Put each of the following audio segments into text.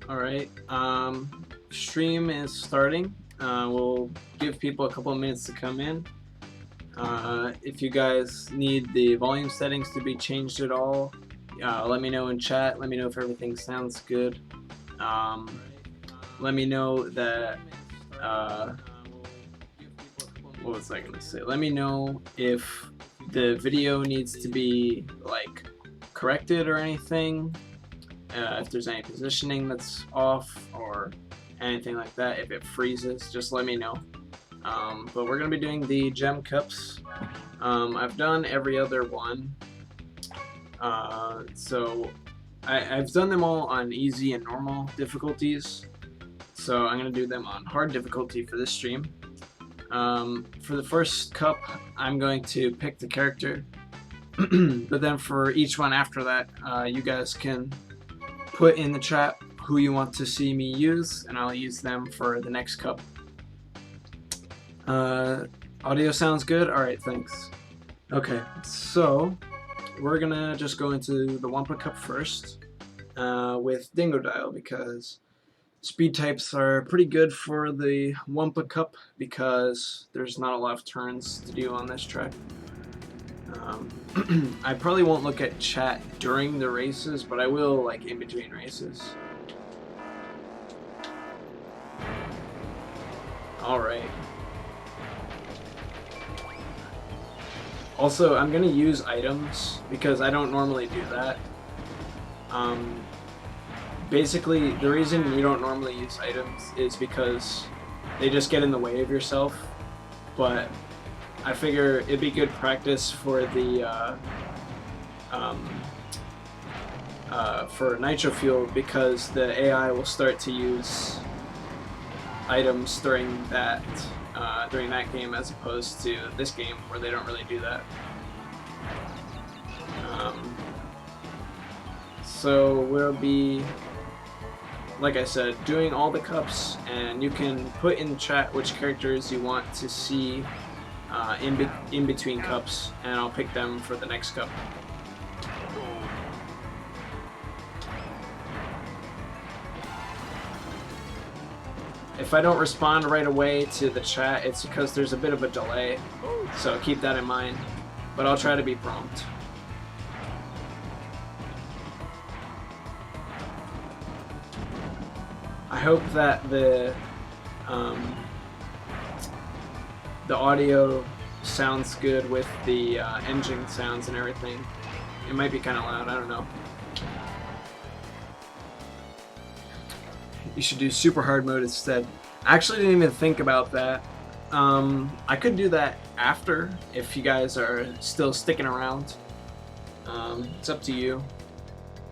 Alright, stream is starting. We'll give people a couple of minutes to come in. If you guys need the volume settings to be changed at all, let me know in chat. Let me know if everything sounds good. Let me know that, what was I gonna say? Let me know if the video needs to be like corrected or anything. If there's any positioning that's off or anything like that, if it freezes, just let me know. But we're going to be doing the gem cups. I've done every other one. So I've done them all on easy and normal difficulties. So I'm going to do them on hard difficulty for this stream. For the first cup, I'm going to pick the character. But then for each one after that, you guys can put in the chat who you want to see me use, and I'll use them for the next cup. Audio sounds good? Alright, thanks. Okay, so we're gonna just go into the Wampa Cup first with Dingo Dial, because speed types are pretty good for the Wampa Cup because there's not a lot of turns to do on this track. I probably won't look at chat during the races, but I will like in between races. Alright. Also, I'm gonna use items because I don't normally do that. Basically, the reason you don't normally use items is because they just get in the way of yourself, but I figure it'd be good practice for the for Nitro-Fueled, because the AI will start to use items during that game as opposed to this game where they don't really do that. So we'll be, like I said, doing all the cups, and you can put in the chat which characters you want to see in between cups, and I'll pick them for the next cup. If I don't respond right away to the chat, it's because there's a bit of a delay, so keep that in mind, but I'll try to be prompt. I hope that the audio sounds good with the engine sounds and everything. It might be kind of loud, I don't know. You should do super hard mode instead. I actually didn't even think about that. I could do that after if you guys are still sticking around. It's up to you.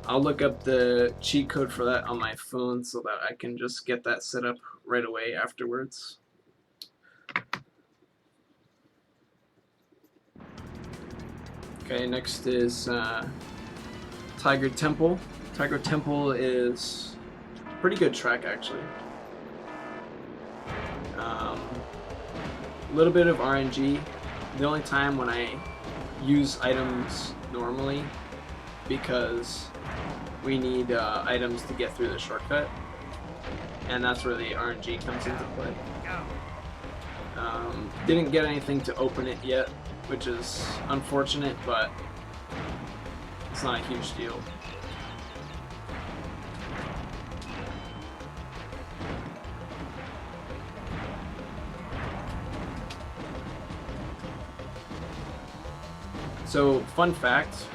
I'll look up the cheat code for that on my phone so that I can just get that set up right away afterwards. Okay, next is Tiger Temple. Tiger Temple is a pretty good track, actually. A little bit of RNG. The only time when I use items normally, because we need items to get through the shortcut, and that's where the RNG comes into play. Didn't get anything to open it yet, which is unfortunate, but it's not a huge deal. So, fun fact,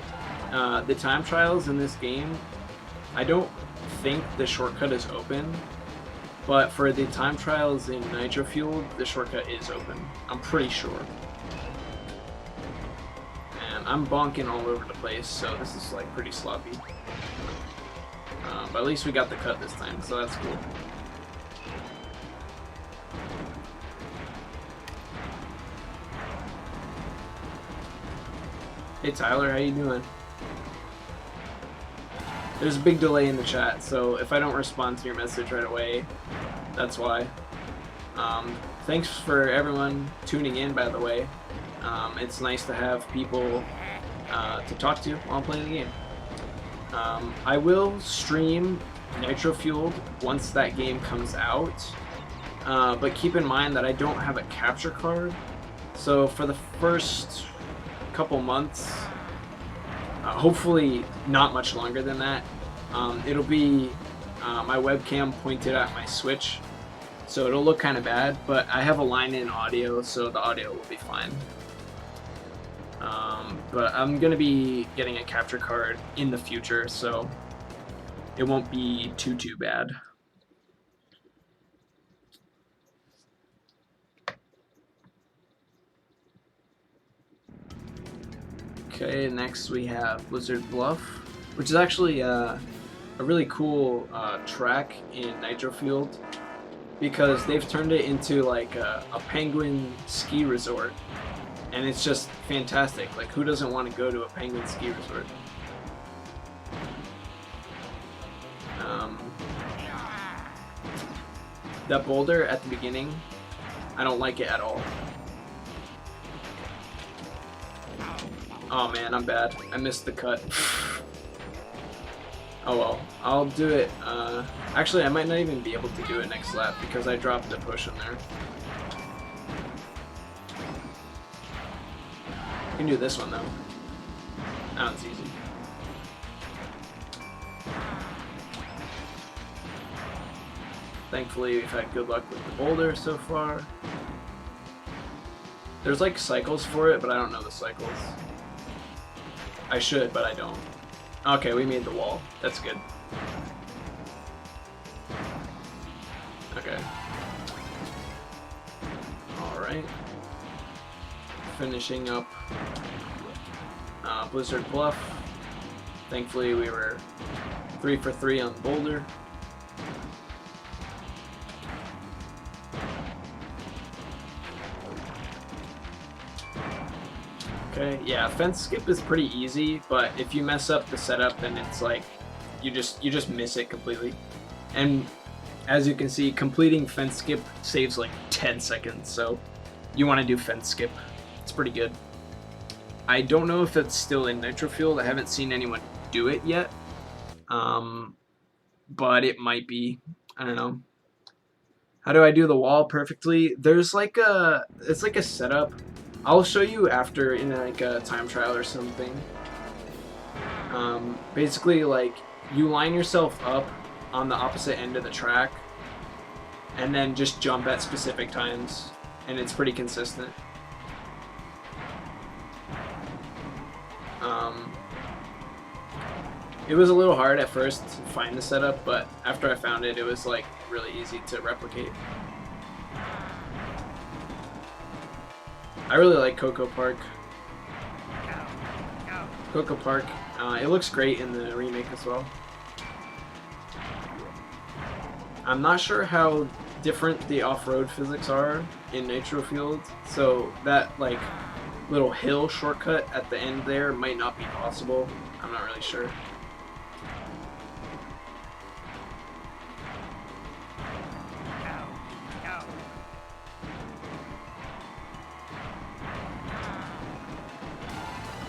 the time trials in this game, I don't think the shortcut is open, but for the time trials in Nitro-Fueled, the shortcut is open. I'm pretty sure. And I'm bonking all over the place, so this is like pretty sloppy. But at least we got the cut this time, so that's cool. Hey Tyler, how you doing? There's a big delay in the chat, so if I don't respond to your message right away, that's why. Thanks for everyone tuning in, by the way. It's nice to have people to talk to while I'm playing the game. I will stream Nitro-Fueled once that game comes out. But keep in mind that I don't have a capture card. So for the first couple months, hopefully not much longer than that, it'll be my webcam pointed at my Switch. So it'll look kind of bad, but I have a line-in audio, so the audio will be fine. But I'm going to be getting a capture card in the future, so it won't be too bad. Okay, next we have Blizzard Bluff, which is actually a really cool track in Nitro-Fueled, because they've turned it into like a penguin ski resort, and it's just fantastic. Like, who doesn't want to go to a penguin ski resort? That boulder at the beginning, I don't like it at all. Oh man, I'm bad. I missed the cut. Oh well, I'll do it. Actually, I might not even be able to do it next lap because I dropped the push in there. I can do this one though. That one's easy. Thankfully, we've had good luck with the boulder so far. There's like cycles for it, but I don't know the cycles. I should, but I don't. Okay, we made the wall. That's good. Okay. Alright. Finishing up Blizzard Bluff. Thankfully, we were 3 for 3 on the boulder. Okay, yeah, fence skip is pretty easy, but if you mess up the setup, then it's like you just miss it completely. And as you can see, completing fence skip saves like 10 seconds, so you want to do fence skip. It's pretty good. I don't know if it's still in Nitro-Fueled. I haven't seen anyone do it yet, but it might be. I don't know. How do I do the wall perfectly? There's like it's like a setup. I'll show you after in like a time trial or something. Basically, like, you line yourself up on the opposite end of the track and then just jump at specific times, and it's pretty consistent. It was a little hard at first to find the setup, but after I found it, it was like really easy to replicate. I really like Coco Park. Coco Park, it looks great in the remake as well. I'm not sure how different the off-road physics are in Nitro-Fueled, so that like little hill shortcut at the end there might not be possible. I'm not really sure.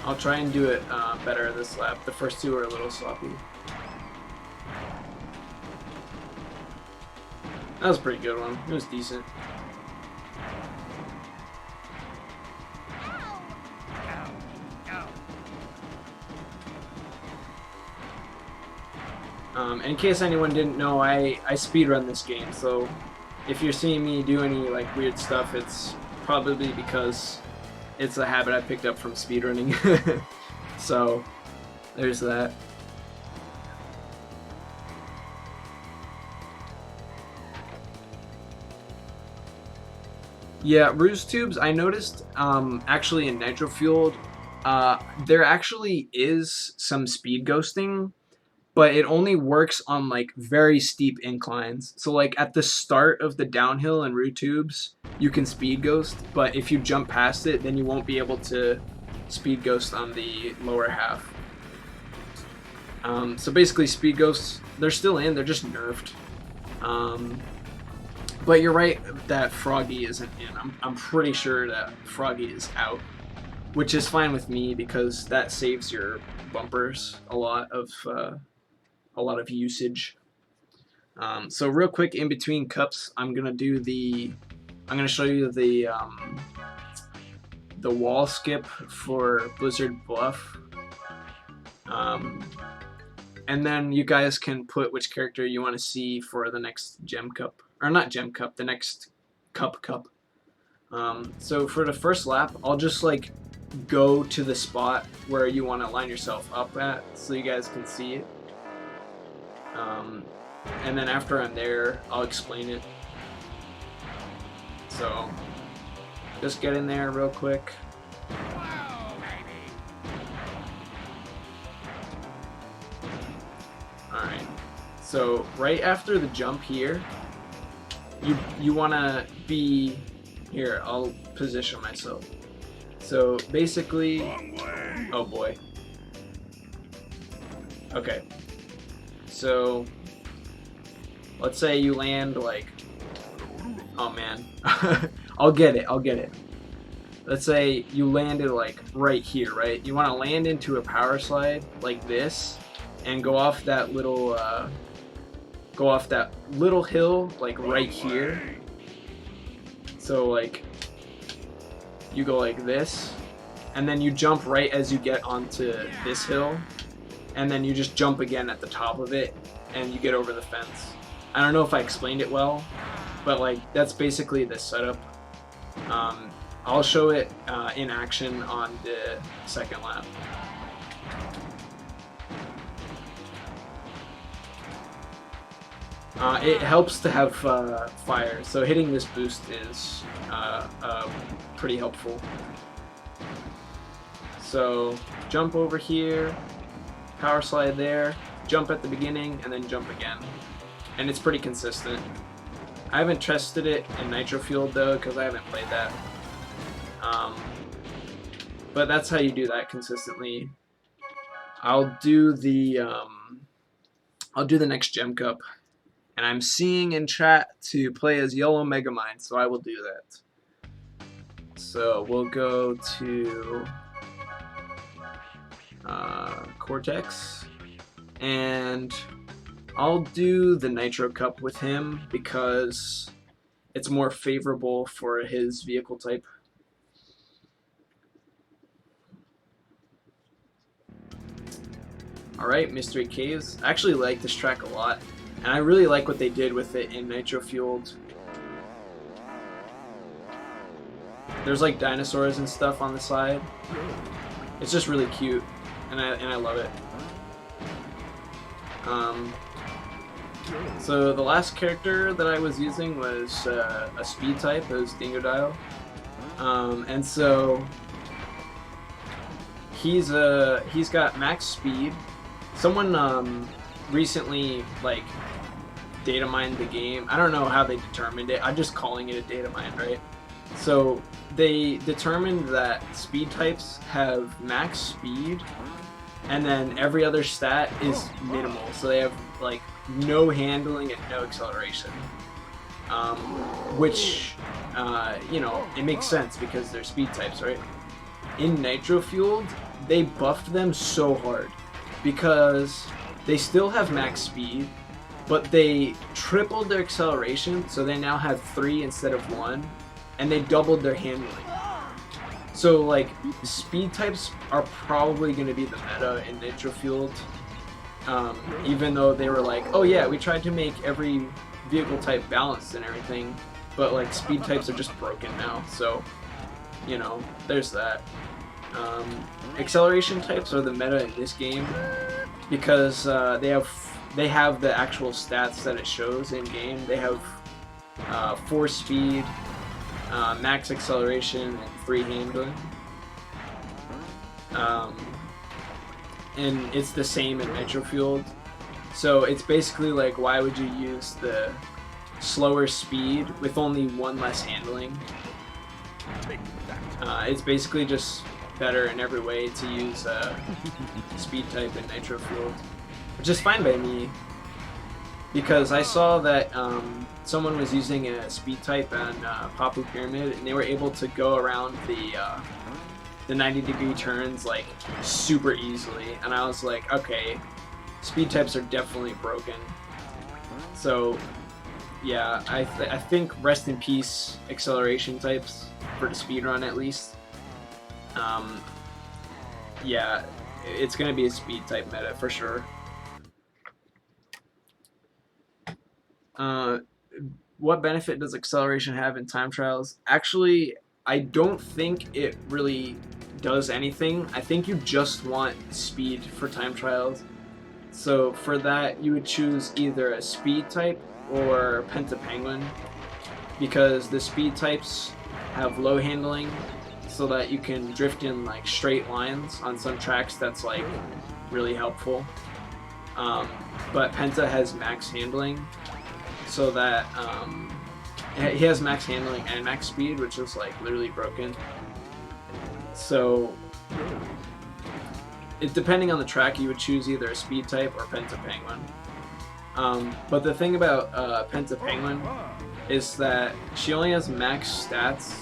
I'll try and do it better this lap. The first two are a little sloppy. That was a pretty good one. It was decent. In case anyone didn't know, I speedrun this game, so if you're seeing me do any like weird stuff, it's probably because it's a habit I picked up from speedrunning. So there's that. Yeah, ruse tubes, I noticed actually in Nitro-Fueled, there actually is some speed ghosting, but it only works on like very steep inclines. So like at the start of the downhill and ruse tubes, you can speed ghost, but if you jump past it, then you won't be able to speed ghost on the lower half. So basically speed ghosts, they're still in, they're just nerfed. But you're right that Froggy isn't in. I'm pretty sure that Froggy is out, which is fine with me because that saves your bumpers a lot of usage. So real quick, in between cups, I'm gonna show you the wall skip for Blizzard Bluff. And then you guys can put which character you want to see for the next gem cup, or not gem cup, the next cup. So for the first lap, I'll just like go to the spot where you want to line yourself up at, so you guys can see it. And then after I'm there, I'll explain it. So just get in there real quick. Alright, so right after the jump here, you want to be here. I'll position myself. So basically, oh boy. Okay, so let's say you land like, oh man, I'll get it. Let's say you landed like right here, right? You want to land into a power slide like this and go off that little hill like right here. So like you go like this, and then you jump right as you get onto this hill, and then you just jump again at the top of it and you get over the fence. I don't know if I explained it well, but like that's basically the setup. I'll show it in action on the second lap. It helps to have fire, so hitting this boost is pretty helpful. So jump over here, power slide there, jump at the beginning, and then jump again. And it's pretty consistent. I haven't tested it in Nitro-Fueled though, because I haven't played that. But that's how you do that consistently. I'll do the next gem cup, and I'm seeing in chat to play as Yellow Megamind, so I will do that. So we'll go to Cortex, and I'll do the Nitro Cup with him because it's more favorable for his vehicle type. Alright, Mystery Caves. I actually like this track a lot, and I really like what they did with it in Nitro-Fueled. There's like dinosaurs and stuff on the side. It's just really cute, and I love it. So the last character that I was using was a speed type. It was Dingodile, and so he's got max speed. Someone recently like data mined the game. I don't know how they determined it. I'm just calling it a data mine, right? So they determined that speed types have max speed, and then every other stat is minimal. So they have like no handling and no acceleration, which you know, it makes sense because they're speed types, right? In Nitro-Fueled, they buffed them so hard because they still have max speed, but they tripled their acceleration, so they now have 3 instead of 1, and they doubled their handling. So like speed types are probably going to be the meta in Nitro-Fueled, even though they were like, oh yeah, we tried to make every vehicle type balanced and everything, but like speed types are just broken now, so you know, there's that. Acceleration types are the meta in this game because they have the actual stats that it shows in game. They have 4 speed, max acceleration, and 3 handling. And it's the same in Nitro-Fueled. So it's basically like, why would you use the slower speed with only 1 less handling? It's basically just better in every way to use speed type in Nitro-Fueled, which is fine by me because I saw that someone was using a speed type on Papu Pyramid, and they were able to go around the 90-degree turns like super easily, and I was like, okay, speed types are definitely broken. So yeah, I think rest in peace acceleration types for the speedrun at least. Yeah, it's gonna be a speed type meta for sure. What benefit does acceleration have in time trials? Actually, I don't think it really does anything. I think you just want speed for time trials. So for that, you would choose either a speed type or Pentapenguin, because the speed types have low handling, so that you can drift in like straight lines on some tracks. That's like really helpful. But Penta has max handling, so that he has max handling and max speed, which is like literally broken. So depending on the track, you would choose either a speed type or Pentapenguin. But the thing about Pentapenguin is that she only has max stats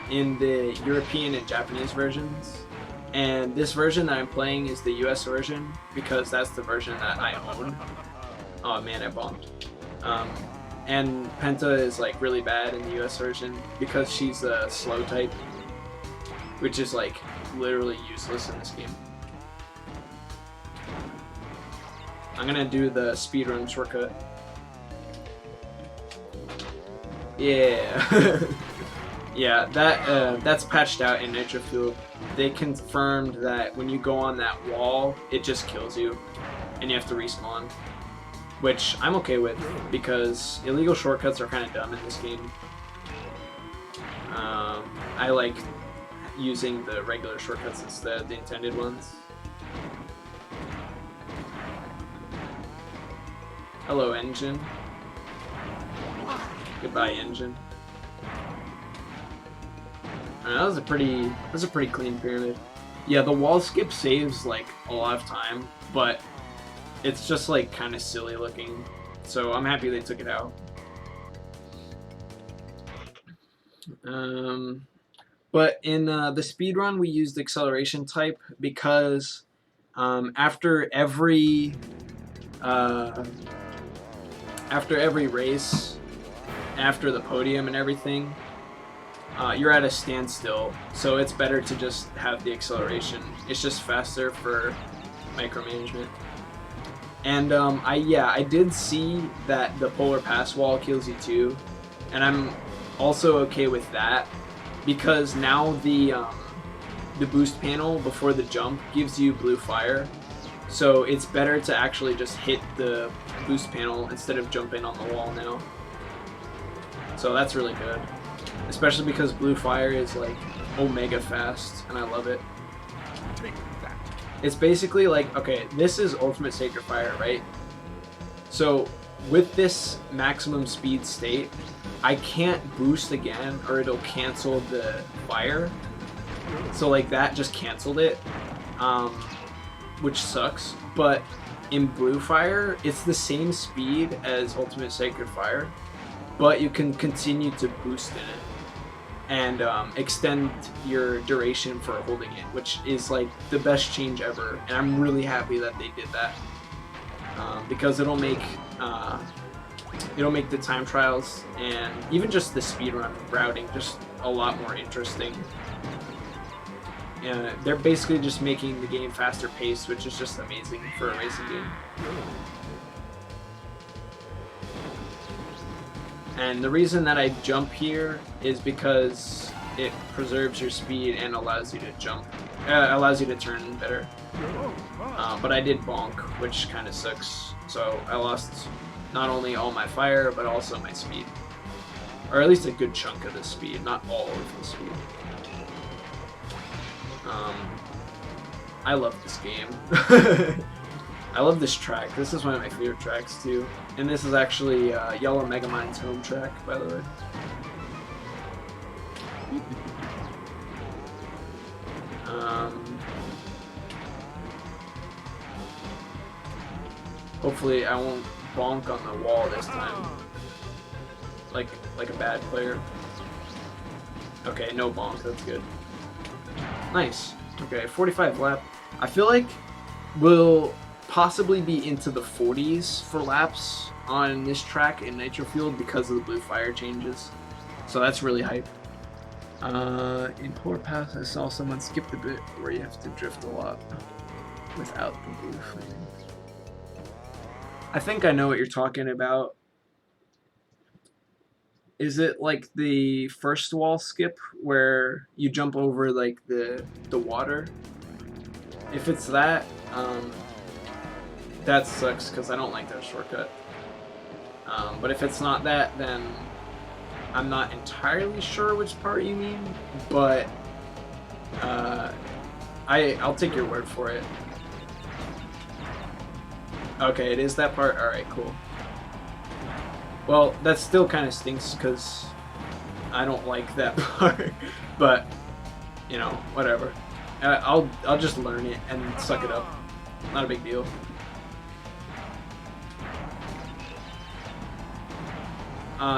in the European and Japanese versions, and this version that I'm playing is the US version because that's the version that I own. Oh man, I bombed. And Penta is like really bad in the US version because she's a slow type, which is like literally useless in this game. I'm gonna do the speedrun shortcut. Yeah. Yeah, that's patched out in Nitro-Fueled. They confirmed that when you go on that wall, it just kills you, and you have to respawn. Which I'm okay with, because illegal shortcuts are kind of dumb in this game. I like using the regular shortcuts instead of the intended ones. Hello, engine. Goodbye, engine. That was a pretty clean pyramid. Yeah, the wall skip saves like a lot of time, but it's just like kind of silly looking. So I'm happy they took it out. But in the speedrun, we used acceleration type because after every race, after the podium and everything, you're at a standstill, so it's better to just have the acceleration. It's just faster for micromanagement. And I did see that the polar pass wall kills you too, and I'm also okay with that because now the boost panel before the jump gives you blue fire, so it's better to actually just hit the boost panel instead of jumping on the wall now. So that's really good, especially because blue fire is like omega fast, and I love it. It's basically like, okay, this is ultimate sacred fire, right? So with this maximum speed state, I can't boost again or it'll cancel the fire. So like that just canceled it, which sucks. But in blue fire, it's the same speed as ultimate sacred fire, but you can continue to boost in it and extend your duration for holding it, which is like the best change ever, and I'm really happy that they did that, because it'll make the time trials and even just the speedrun routing just a lot more interesting. And they're basically just making the game faster paced, which is just amazing for a racing game. And the reason that I jump here is because it preserves your speed and allows you to jump, allows you to turn better. But I did bonk, which kind of sucks. So I lost not only all my fire, but also my speed. Or at least a good chunk of the speed, not all of the speed. I love this game. I love this track. This is one of my favorite tracks too. And this is actually Yellow Megamind's home track, by the way. Hopefully I won't bonk on the wall this time. Like a bad player. Okay, no bonk, that's good. Nice. Okay, 45 lap. I feel like we'll possibly be into the 40s for laps on this track in Nitro-Fueled because of the blue fire changes. So that's really hype. In Polar Pass, I saw someone skip the bit where you have to drift a lot without the blue flame. I think I know what you're talking about. Is it like the first wall skip where you jump over like the water? If it's that, that sucks because I don't like that shortcut. But if it's not that, then I'm not entirely sure which part you mean, but I'll take your word for it. Okay, it is that part? Alright, cool. Well, that still kind of stinks because I don't like that part, but, you know, whatever. I'll just learn it and suck it up. Not a big deal.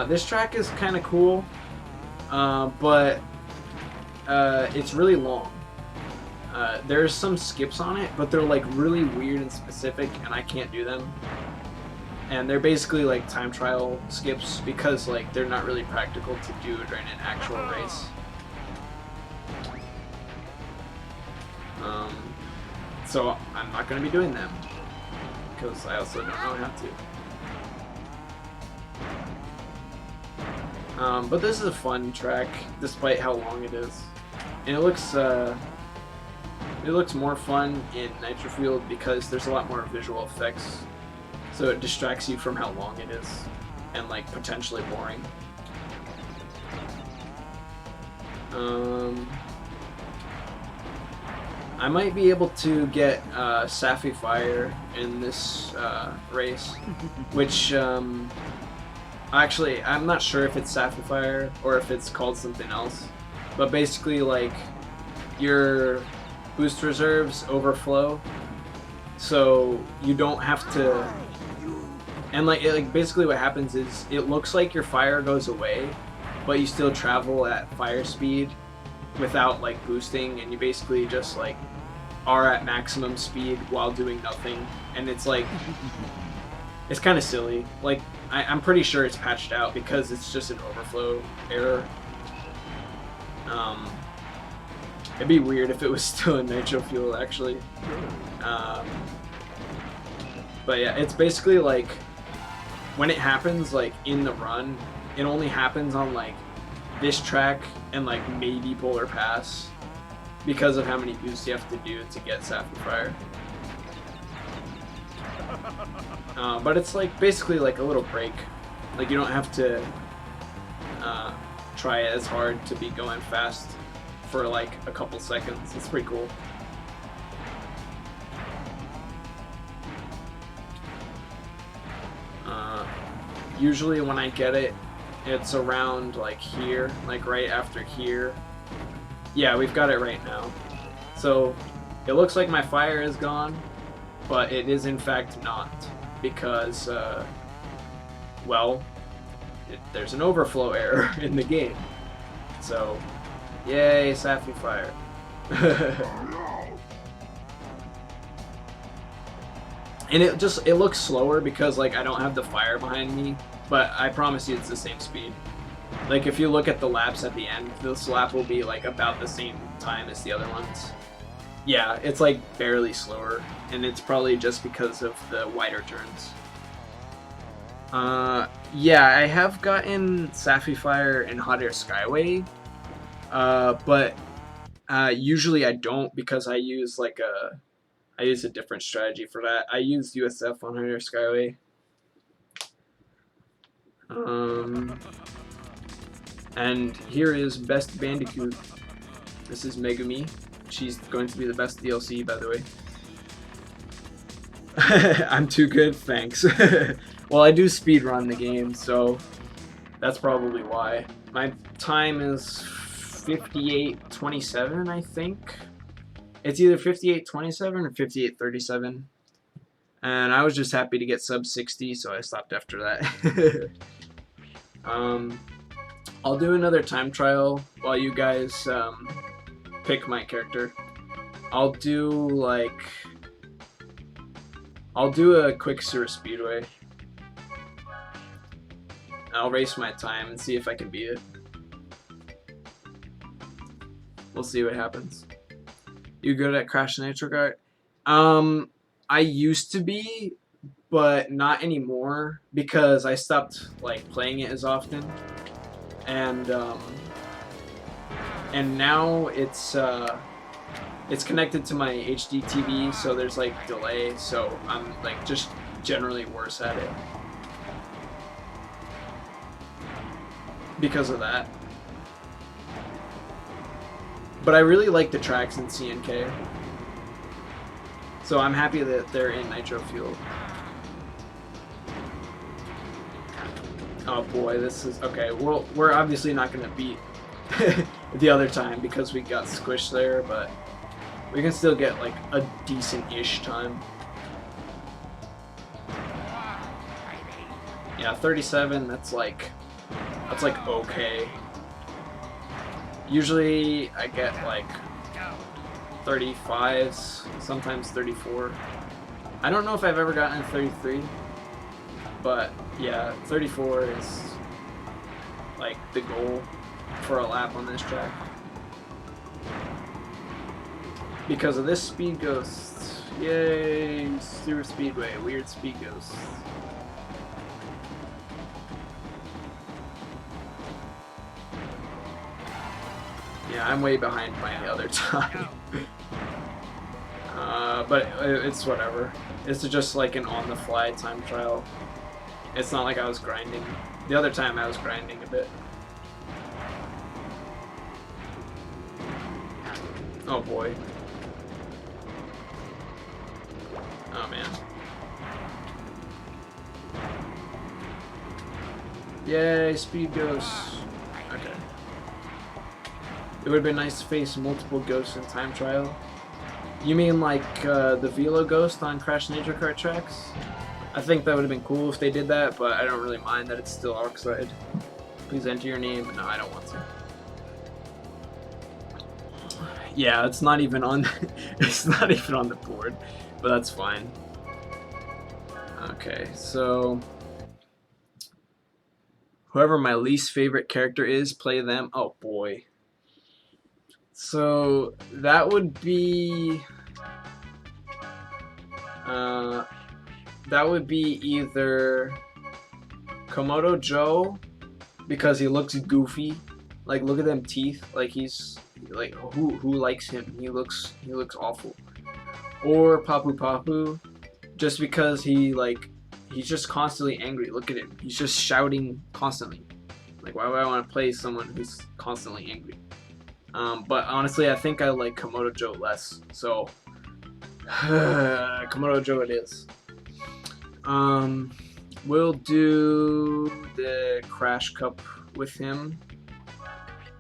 This track is kind of cool, but it's really long. There's some skips on it, but they're like really weird and specific, and I can't do them. And they're basically like time trial skips because like they're not really practical to do during an actual race. So I'm not going to be doing them because I also don't know how to. But this is a fun track despite how long it is, and it looks more fun in Nitro-Fueled because there's a lot more visual effects. So it distracts you from how long it is and like potentially boring. I might be able to get Sapphire in this race, which actually I'm not sure if it's Sapphire or if it's called something else, but basically like your boost reserves overflow, so you don't have to. And like basically what happens is it looks like your fire goes away, but you still travel at fire speed without like boosting, and you basically just like are at maximum speed while doing nothing, and it's like it's kind of silly. Like I'm pretty sure it's patched out because it's just an overflow error. It'd be weird if it was still in Nitro-Fueled actually. But yeah, it's basically like when it happens like in the run, it only happens on like this track and like maybe Polar Pass because of how many boosts you have to do to get Sapphire. But it's like basically like a little break. Like you don't have to try as hard to be going fast for like a couple seconds. It's pretty cool. Usually when I get it, it's around like here, like right after here. Yeah, we've got it right now. So it looks like my fire is gone, but it is in fact not, because well, there's an overflow error in the game. So yay, Sapphire. And it looks slower because like I don't have the fire behind me, but I promise you it's the same speed. Like if you look at the laps at the end, this lap will be like about the same time as the other ones. Yeah, it's like barely slower, and it's probably just because of the wider turns. Yeah, I have gotten Sapphire and Hot Air Skyway, but usually I don't because I use like I use a different strategy for that. I use USF on Hot Air Skyway. And here is Best Bandicoot. This is Megumi. She's going to be the best DLC, by the way. I'm too good, thanks. Well, I do speedrun the game, so that's probably why. My time is 58:27, I think. It's either 58:27 or 58:37. And I was just happy to get sub 60, so I stopped after that. I'll do another time trial while you guys pick my character. I'll do like I'll do a quick sewer speedway. I'll race my time and see if I can beat it. We'll see what happens. You good at Crash Nitro Kart? I used to be, but not anymore because I stopped like playing it as often, and now it's connected to my HD TV, so there's like delay, so I'm like just generally worse at it because of that. But I really like the tracks in CNK, so I'm happy that they're in Nitro-Fueled. Oh boy, this is okay. Well, we're obviously not gonna beat the other time because we got squished there, but we can still get like a decent-ish time. Yeah, 37. That's like okay. Usually I get like 35s, sometimes 34. I don't know if I've ever gotten a 33, but yeah, 34 is like the goal for a lap on this track. Because of this speed ghost. Yay, sewer speedway, weird speed ghost. Yeah, I'm way behind my other time. But it's whatever. It's just like an on-the-fly time trial. It's not like I was grinding. The other time I was grinding a bit. Oh boy. Oh man. Yay, speed ghosts. Okay. It would have been nice to face multiple ghosts in time trial. You mean like the Velo ghost on Crash Nitro Kart tracks? I think that would have been cool if they did that, but I don't really mind that it's still Oxide. Please enter your name. No, I don't want to. Yeah, it's not even on. It's not even on the board, but that's fine. Okay, so whoever my least favorite character is, play them. Oh boy. So that would be either Komodo Joe, because he looks goofy. Like, look at them teeth. Like, he's like, who likes him? He looks awful. Or Papu Papu, just because he's just constantly angry. Look at him. He's just shouting constantly. Like, why would I want to play someone who's constantly angry? But honestly, I think I like Komodo Joe less. So, Komodo Joe it is. We'll do the Crash Cup with him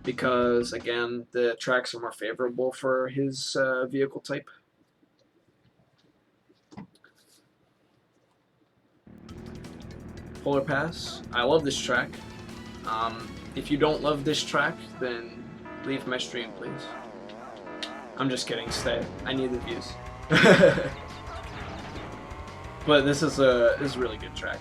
because, again, the tracks are more favorable for his vehicle type. Polar Pass. I love this track. If you don't love this track, then leave my stream, please. I'm just kidding. Stay. I need the views. But this is a really good track,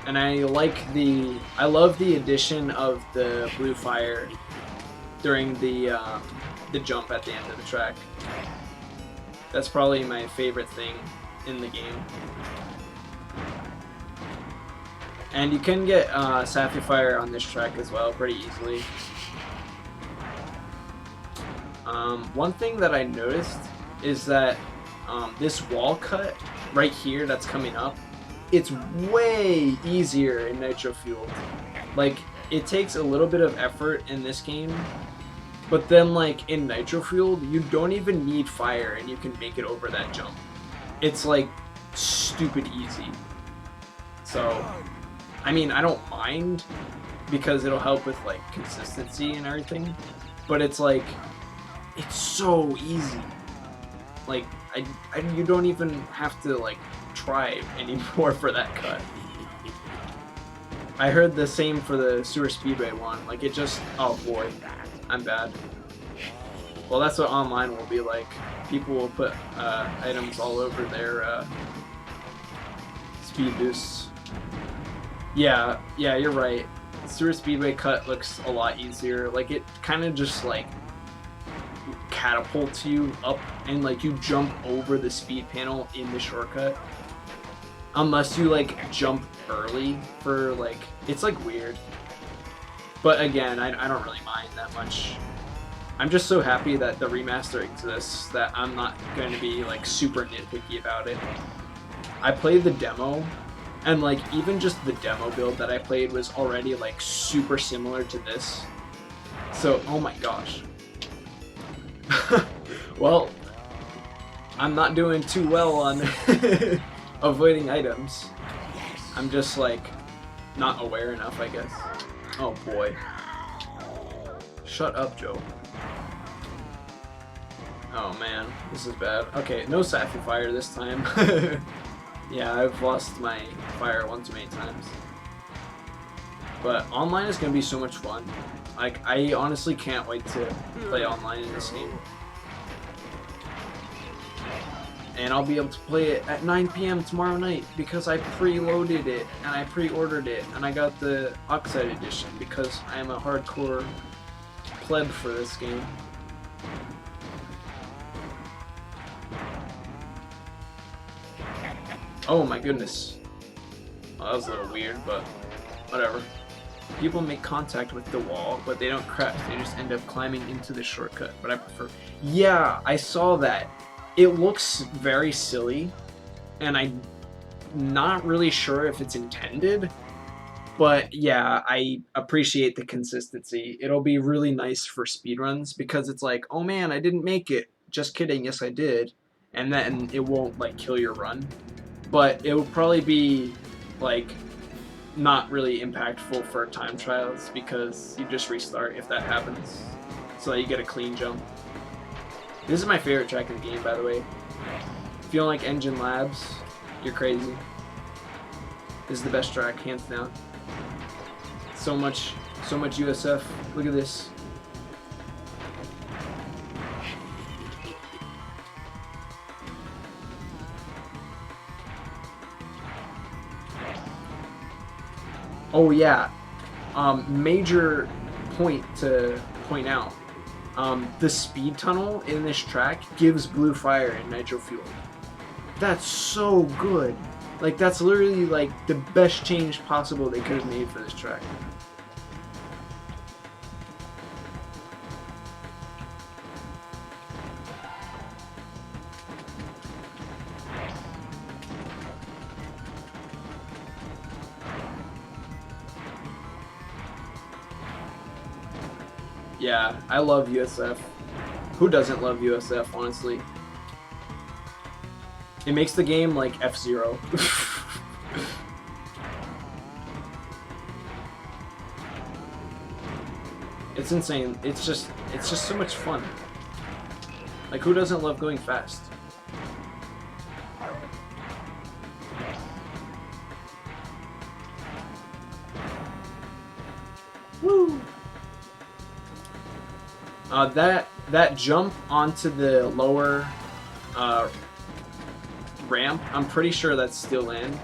and I love the addition of the blue fire during the jump at the end of the track. That's probably my favorite thing in the game. And you can get Sapphire Fire on this track as well pretty easily. One thing that I noticed is that this wall cut right here that's coming up, it's way easier in Nitro-Fueled. Like, it takes a little bit of effort in this game, but then like in Nitro-Fueled, you don't even need fire and you can make it over that jump. It's like stupid easy. So, I mean, I don't mind because it'll help with like consistency and everything, but it's like, it's so easy. Like, you don't even have to like try anymore for that cut. I heard the same for the Sewer Speedway one. Like, it just, oh boy, I'm bad. Well, that's what online will be like. People will put items all over their speed boosts. Yeah, you're right. Sewer Speedway cut looks a lot easier. Like, it kind of just, like, catapults you up, and, like, you jump over the speed panel in the shortcut. Unless you, like, jump early for, like, it's, like, weird. But, again, I don't really mind that much. I'm just so happy that the remaster exists that I'm not going to be, like, super nitpicky about it. I played the demo, and, like, even just the demo build that I played was already, like, super similar to this. So, oh my gosh. Well, I'm not doing too well on avoiding items. I'm just, like, not aware enough, I guess. Oh boy. Shut up, Joe. Oh man, this is bad. Okay, no Sappy Fire this time. Yeah, I've lost my fire one too many times. But online is gonna be so much fun. Like, I honestly can't wait to play online in this game. And I'll be able to play it at 9 PM tomorrow night because I preloaded it and I pre-ordered it and I got the Oxide edition because I am a hardcore pleb for this game. Oh my goodness. Well, that was a little weird, but whatever. People make contact with the wall, but they don't crash. They just end up climbing into the shortcut, but I prefer... Yeah, I saw that. It looks very silly, and I'm not really sure if it's intended, but yeah, I appreciate the consistency. It'll be really nice for speedruns, because it's like, oh man, I didn't make it. Just kidding, yes I did. And then it won't, like, kill your run. But it will probably be, like, not really impactful for time trials, because you just restart if that happens. So you get a clean jump. This is my favorite track in the game, by the way. If you don't like Engine Labs, you're crazy. This is the best track, hands down. So much USF. Look at this. Oh yeah, major point to point out. The speed tunnel in this track gives blue fire in Nitro-Fueled. That's so good. Like, that's literally, like, the best change possible they could have made for this track. Yeah, I love USF. Who doesn't love USF, honestly? It makes the game like F-Zero. It's insane. It's just so much fun. Like, who doesn't love going fast? Woo! That jump onto the lower ramp, I'm pretty sure that's still in,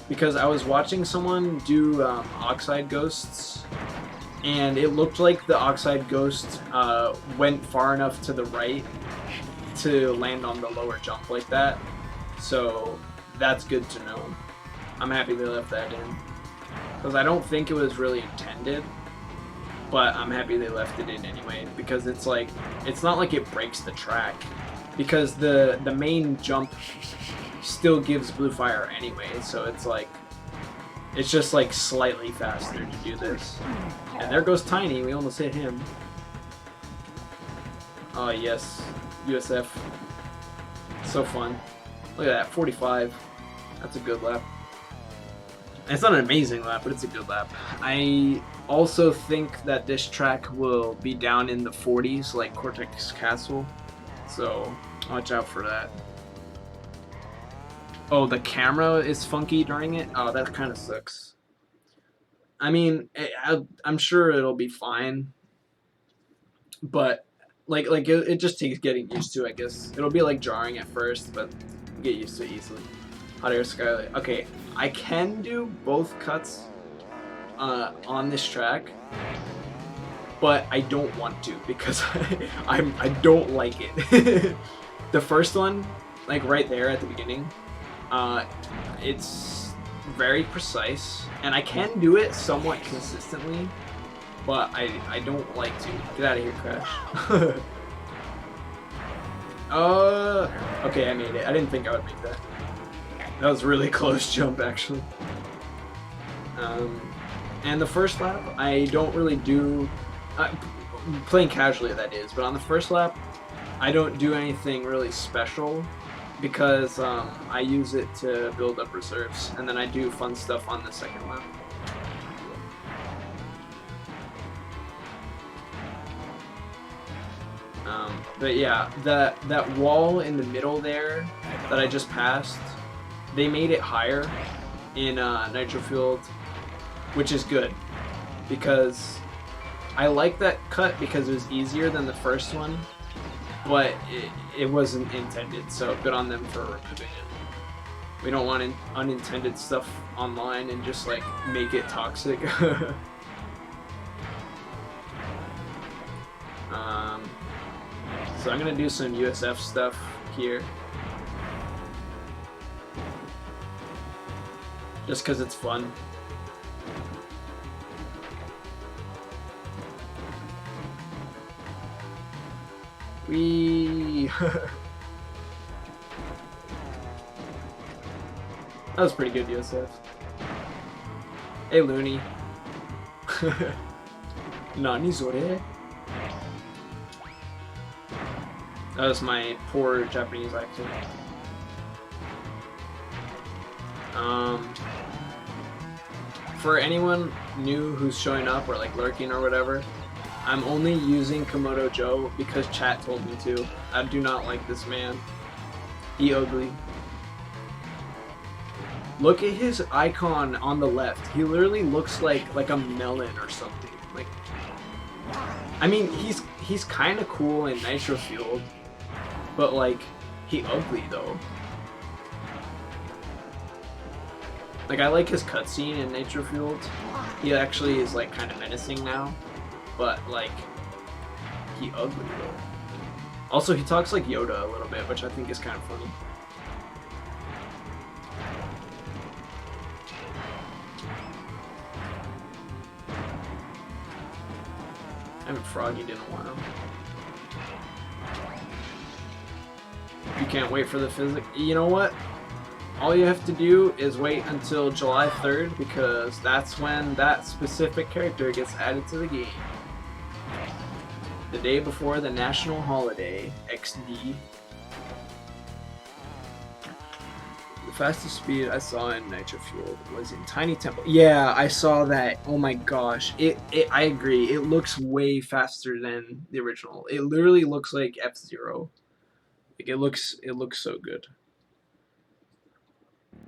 because I was watching someone do Oxide Ghosts, and it looked like the Oxide Ghost went far enough to the right to land on the lower jump like that, so that's good to know. I'm happy they left that in, because I don't think it was really intended. But I'm happy they left it in anyway, because it's like, it's not like it breaks the track, because the main jump still gives blue fire anyway, so it's like, it's just like slightly faster to do this. And there goes Tiny, we almost hit him. Oh yes, USF. So fun. Look at that, 45. That's a good lap. It's not an amazing lap, but it's a good lap. I also think that this track will be down in the 40s, like Cortex Castle, so watch out for that. Oh, the camera is funky during it? Oh, that kind of sucks. I mean, I'm sure it'll be fine, but it just takes getting used to, I guess. It'll be like jarring at first, but you get used to it easily. Hot air skylight. Okay, I can do both cuts on this track, but I don't want to because I don't like it. The first one, like right there at the beginning, it's very precise, and I can do it somewhat consistently, but I don't like to. Get out of here, Crash. Okay, I made it. I didn't think I would make that. That was a really close jump, actually. And the first lap, I don't really do... playing casually, that is, but on the first lap, I don't do anything really special because I use it to build up reserves, and then I do fun stuff on the second lap. But yeah, that wall in the middle there that I just passed, they made it higher in Nitro-Fueled, which is good because I like that cut because it was easier than the first one, but it wasn't intended, so good on them for removing it. We don't want unintended stuff online and just like make it toxic. So I'm gonna do some USF stuff here, just because it's fun. Whee! That was pretty good, USF. Hey, Looney. Nani zore? That was my poor Japanese accent. For anyone new who's showing up or like lurking or whatever, I'm only using Komodo Joe because chat told me to. I do not like this man. He ugly. Look at his icon on the left. He literally looks like a melon or something. Like, I mean, he's kind of cool in Nitro-Fueled, but like, he ugly though. Like, I like his cutscene in Nitro-Fueled. He actually is like kind of menacing now, but like, he ugly though. Also, he talks like Yoda a little bit, which I think is kind of funny. I haven't froggied in a while. You can't wait for the physics. You know what? All you have to do is wait until July 3rd because that's when that specific character gets added to the game. The day before the national holiday, XD. The fastest speed I saw in Nitro-Fueled was in Tiny Temple. Yeah, I saw that. Oh my gosh. I agree. It looks way faster than the original. It literally looks like F-Zero. Like, it looks so good.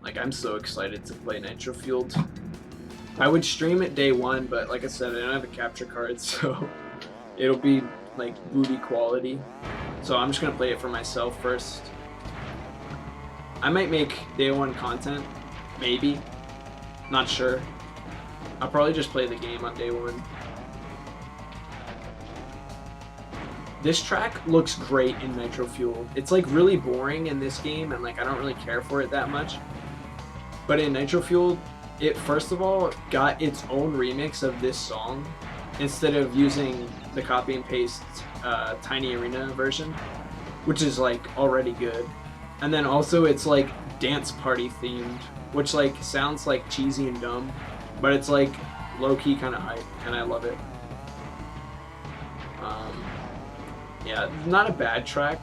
Like, I'm so excited to play Nitro-Fueled. I would stream it day one, but like I said, I don't have a capture card, so it'll be like booty quality. So I'm just gonna play it for myself first. I might make day one content, maybe. Not sure. I'll probably just play the game on day one. This track looks great in Nitro-Fueled. It's like really boring in this game, and like I don't really care for it that much. But in Nitro-Fueled, it first of all got its own remix of this song instead of using the copy and paste Tiny Arena version, which is like already good. And then also it's like dance party themed, which like sounds like cheesy and dumb, but it's like low-key kind of hype, and I love it. Yeah, not a bad track.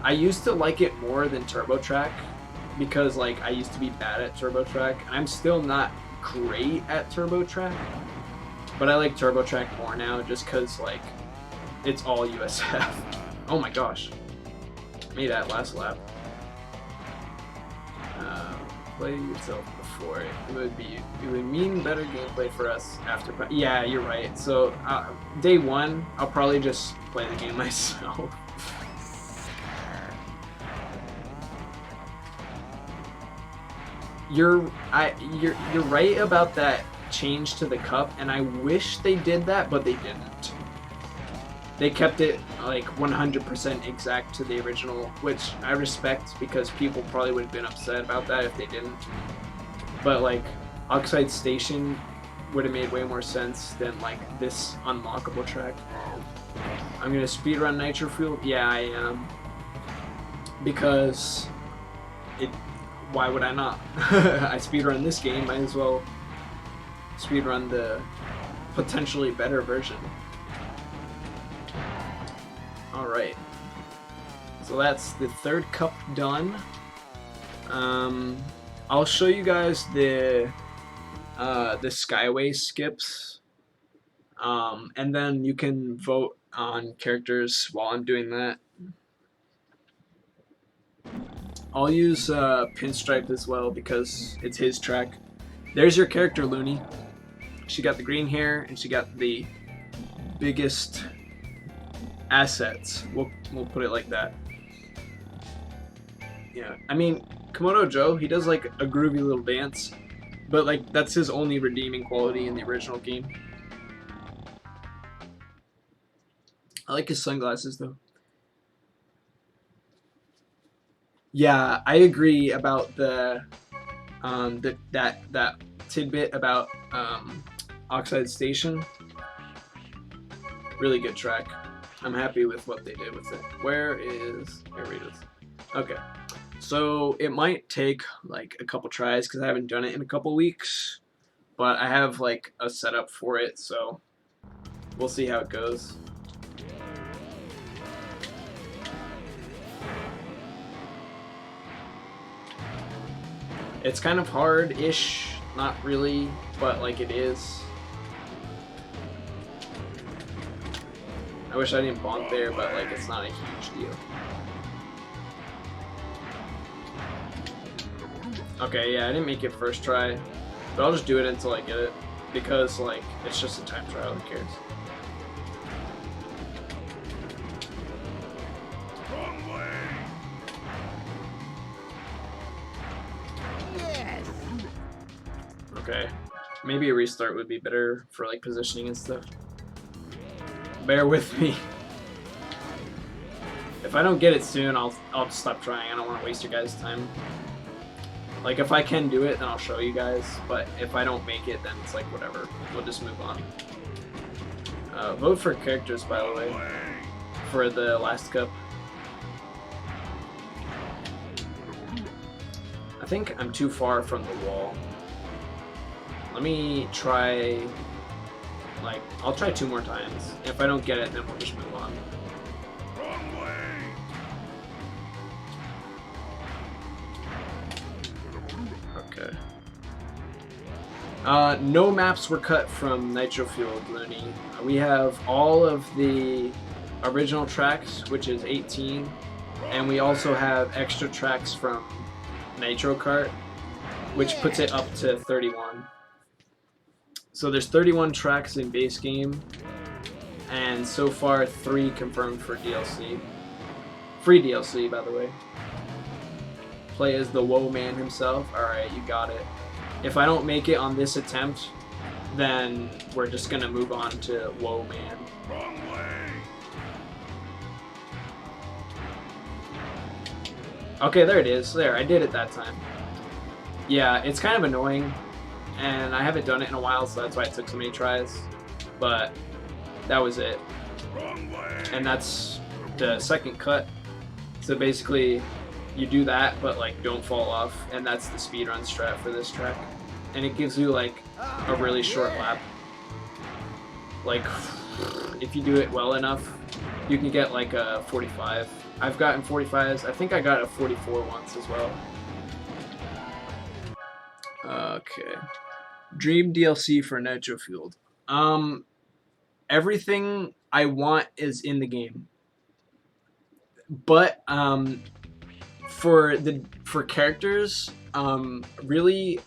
I used to like it more than Turbo Track because like I used to be bad at Turbo Track. I'm still not great at Turbo Track, but I like Turbo Track more now just because like it's all USF. Oh my gosh, made that last lap. Play yourself for it. It would mean better gameplay for us after. Yeah, you're right. So day one, I'll probably just play the game myself. You're right about that change to the cup, and I wish they did that, but they didn't. They kept it like 100% exact to the original, which I respect because people probably would have been upset about that if they didn't. But like Oxide Station would have made way more sense than like this unlockable track. I'm gonna speedrun Nitro-Fueled. Yeah, I am, because why would I not? I speedrun this game, might as well speedrun the potentially better version. Alright. So that's the third cup done. I'll show you guys the Skyway skips. And then you can vote on characters while I'm doing that. I'll use Pinstripe as well because it's his track. There's your character, Looney. She got the green hair and she got the biggest assets. We'll put it like that. Yeah, I mean, Komodo Joe, he does like a groovy little dance, but like that's his only redeeming quality in the original game. I like his sunglasses though. Yeah, I agree about that tidbit about Oxide Station. Really good track. I'm happy with what they did with it. Here it is. Okay. So it might take like a couple tries because I haven't done it in a couple weeks, but I have like a setup for it, so we'll see how it goes. It's kind of hard-ish, not really, but like it is. I wish I didn't bonk there, but like it's not a huge deal. Okay, yeah, I didn't make it first try, but I'll just do it until I get it, because like it's just a time trial, who cares? Okay, maybe a restart would be better for like positioning and stuff. Bear with me. If I don't get it soon, I'll stop trying. I don't want to waste your guys' time. Like if I can do it, then I'll show you guys. But if I don't make it, then it's like whatever. We'll just move on. Vote for characters, by the way, for the last cup. I think I'm too far from the wall. Let me try, like, I'll try 2 more times. If I don't get it, then we'll just move on. Okay. No maps were cut from Nitro-Fueled, Looney. We have all of the original tracks, which is 18, and we also have extra tracks from Nitro Kart, which puts it up to 31. So there's 31 tracks in base game, and so far 3 confirmed for DLC. Free DLC, by the way. Play as the Woe Man himself. Alright, you got it. If I don't make it on this attempt, then we're just gonna move on to Woe Man. Wrong way. Okay, there it is. There, I did it that time. Yeah, it's kind of annoying, and I haven't done it in a while, so that's why it took so many tries. But that was it. Wrong way. And that's the second cut. So basically, you do that, but like don't fall off, and that's the speedrun strat for this track. And it gives you like a really short lap. Like, if you do it well enough, you can get like a 45. I've gotten 45s. I think I got a 44 once as well. Okay. Dream DLC for Nitro-Fueled. Everything I want is in the game. But for characters, really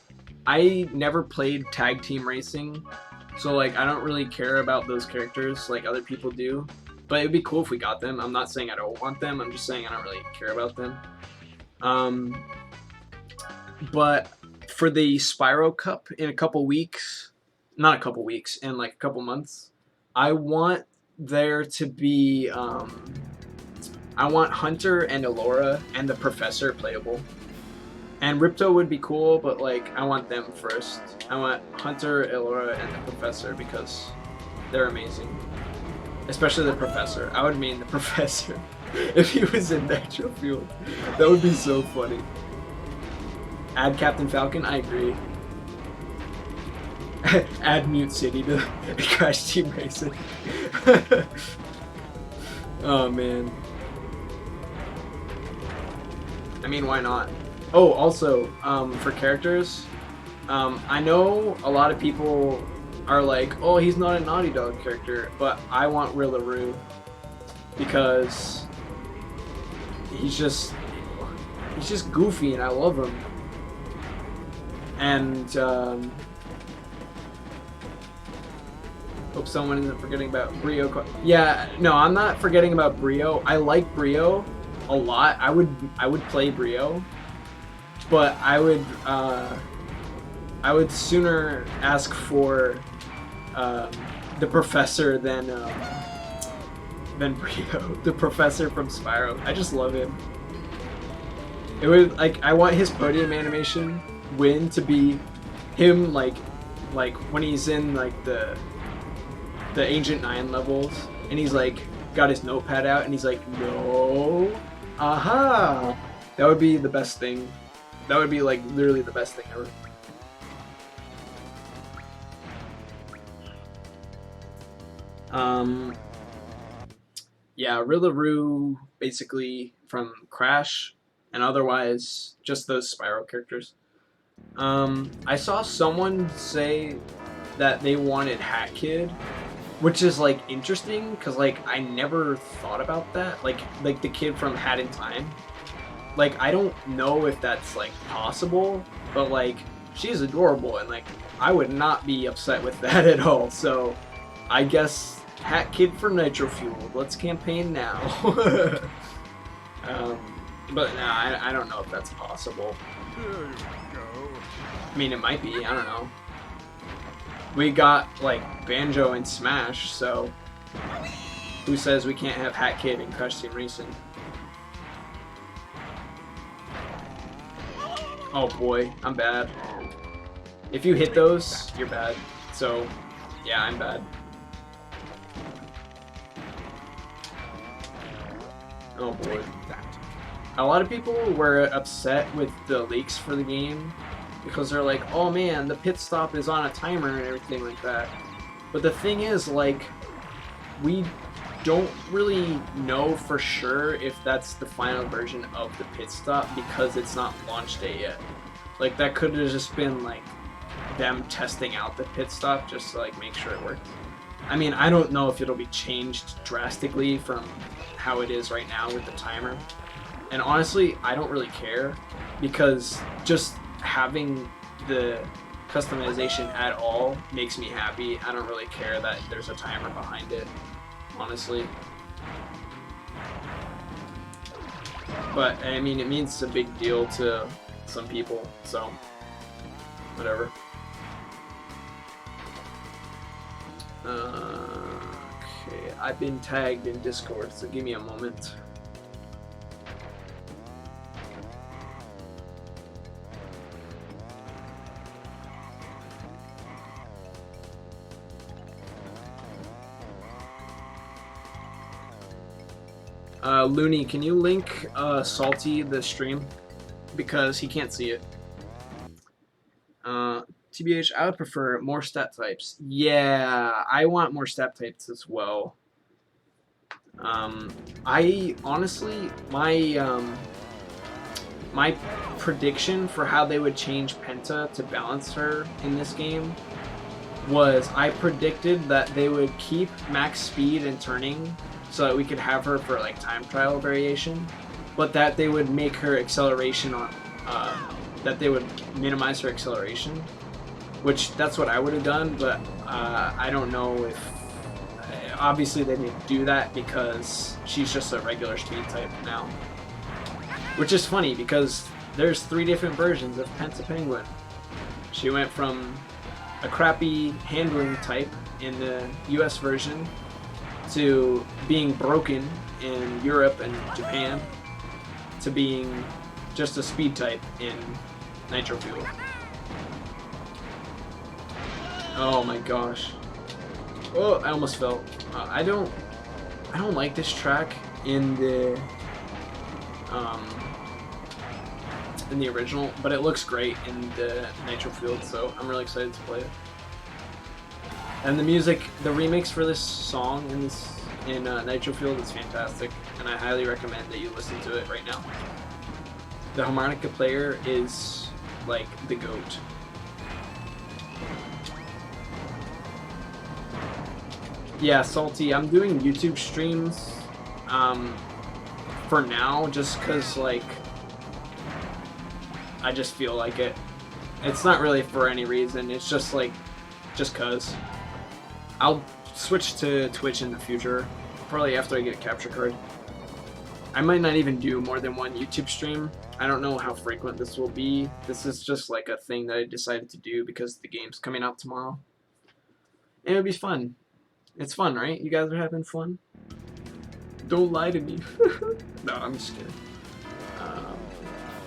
I never played tag team racing, so like I don't really care about those characters like other people do. But it'd be cool if we got them. I'm not saying I don't want them. I'm just saying I don't really care about them. But for the Spyro Cup in a couple weeks, not a couple weeks, in like a couple months, I want there to be I want Hunter and Elora and the Professor playable. And Ripto would be cool, but like I want them first. I want Hunter, Elora, and the Professor because they're amazing. Especially the Professor. I would mean the Professor if he was in Nitro-Fueled. That would be so funny. Add Captain Falcon? I agree. Add Mute City to Crash Team Racing. Oh man. I mean, why not? Oh, also, for characters, I know a lot of people are like, oh, he's not a Naughty Dog character, but I want Rillaru because he's just goofy and I love him. And hope someone isn't forgetting about Brio. Yeah, no, I'm not forgetting about Brio. I like Brio a lot. I would play Brio, but I would sooner ask for the Professor than Brio, the Professor from Spyro. I just love him. It would like I want his podium animation win to be him like when he's in like the Ancient 9 levels and he's like got his notepad out and he's like, no, aha. That would be the best thing. That would be like literally the best thing ever. Yeah, Rillaru basically from Crash, and otherwise just those Spyro characters. I saw someone say that they wanted Hat Kid, which is like interesting because like I never thought about that. Like the kid from Hat in Time. Like I don't know if that's like possible, but like she's adorable and like I would not be upset with that at all. So I guess Hat Kid for Nitro-Fueled. Let's campaign now. But nah, I don't know if that's possible. I mean, it might be. I don't know. We got like Banjo and Smash, so who says we can't have Hat Kid in Crash Team Racing? Oh boy, I'm bad. If you hit those, you're bad. So, yeah, I'm bad. Oh boy. A lot of people were upset with the leaks for the game because they're like, oh man, the pit stop is on a timer and everything like that. But the thing is, like, we don't really know for sure if that's the final version of the pit stop because it's not launch day yet. Like, that could have just been like them testing out the pit stop just to like make sure it works. I mean, I don't know if it'll be changed drastically from how it is right now with the timer. And honestly, I don't really care because just having the customization at all makes me happy. I don't really care that there's a timer behind it, honestly. But, I mean, it means a big deal to some people, so whatever. Okay, I've been tagged in Discord, so give me a moment. Looney, can you link Salty the stream? Because he can't see it. TBH, I would prefer more stat types. Yeah, I want more stat types as well. I honestly, my prediction for how they would change Penta to balance her in this game was I predicted that they would keep max speed and turning so that we could have her for like time trial variation, but that they would make her acceleration on that they would minimize her acceleration, which that's what I would have done, but I don't know if... Obviously they didn't do that because she's just a regular speed type now. Which is funny because there's 3 different versions of Penta-Penguin. She went from a crappy handling type in the US version to being broken in Europe and Japan to being just a speed type in Nitro-Fueled. Oh my gosh. Oh, I almost fell. I don't like this track in the original, but it looks great in the Nitro-Fueled, so I'm really excited to play it. And the music, the remix for this song in Nitro-Fueled is fantastic, and I highly recommend that you listen to it right now. The harmonica player is like the GOAT. Yeah, Salty, I'm doing YouTube streams for now just because, like, I just feel like it. It's not really for any reason, it's just like, just cause. I'll switch to Twitch in the future, probably after I get a capture card. I might not even do more than 1 YouTube stream. I don't know how frequent this will be. This is just like a thing that I decided to do because the game's coming out tomorrow. And it'll be fun. It's fun, right? You guys are having fun? Don't lie to me. No, I'm just kidding.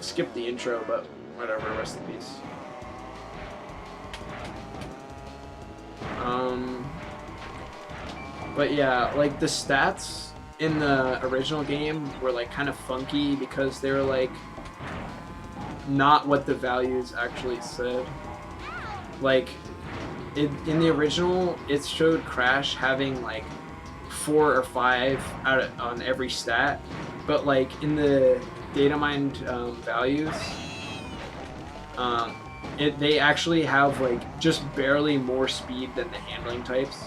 Skip the intro, but whatever, rest in peace. But yeah, like the stats in the original game were like kind of funky because they were like not what the values actually said. Like in the original, it showed Crash having like 4 or 5 on every stat, but like in the data mined values, they actually have like just barely more speed than the handling types,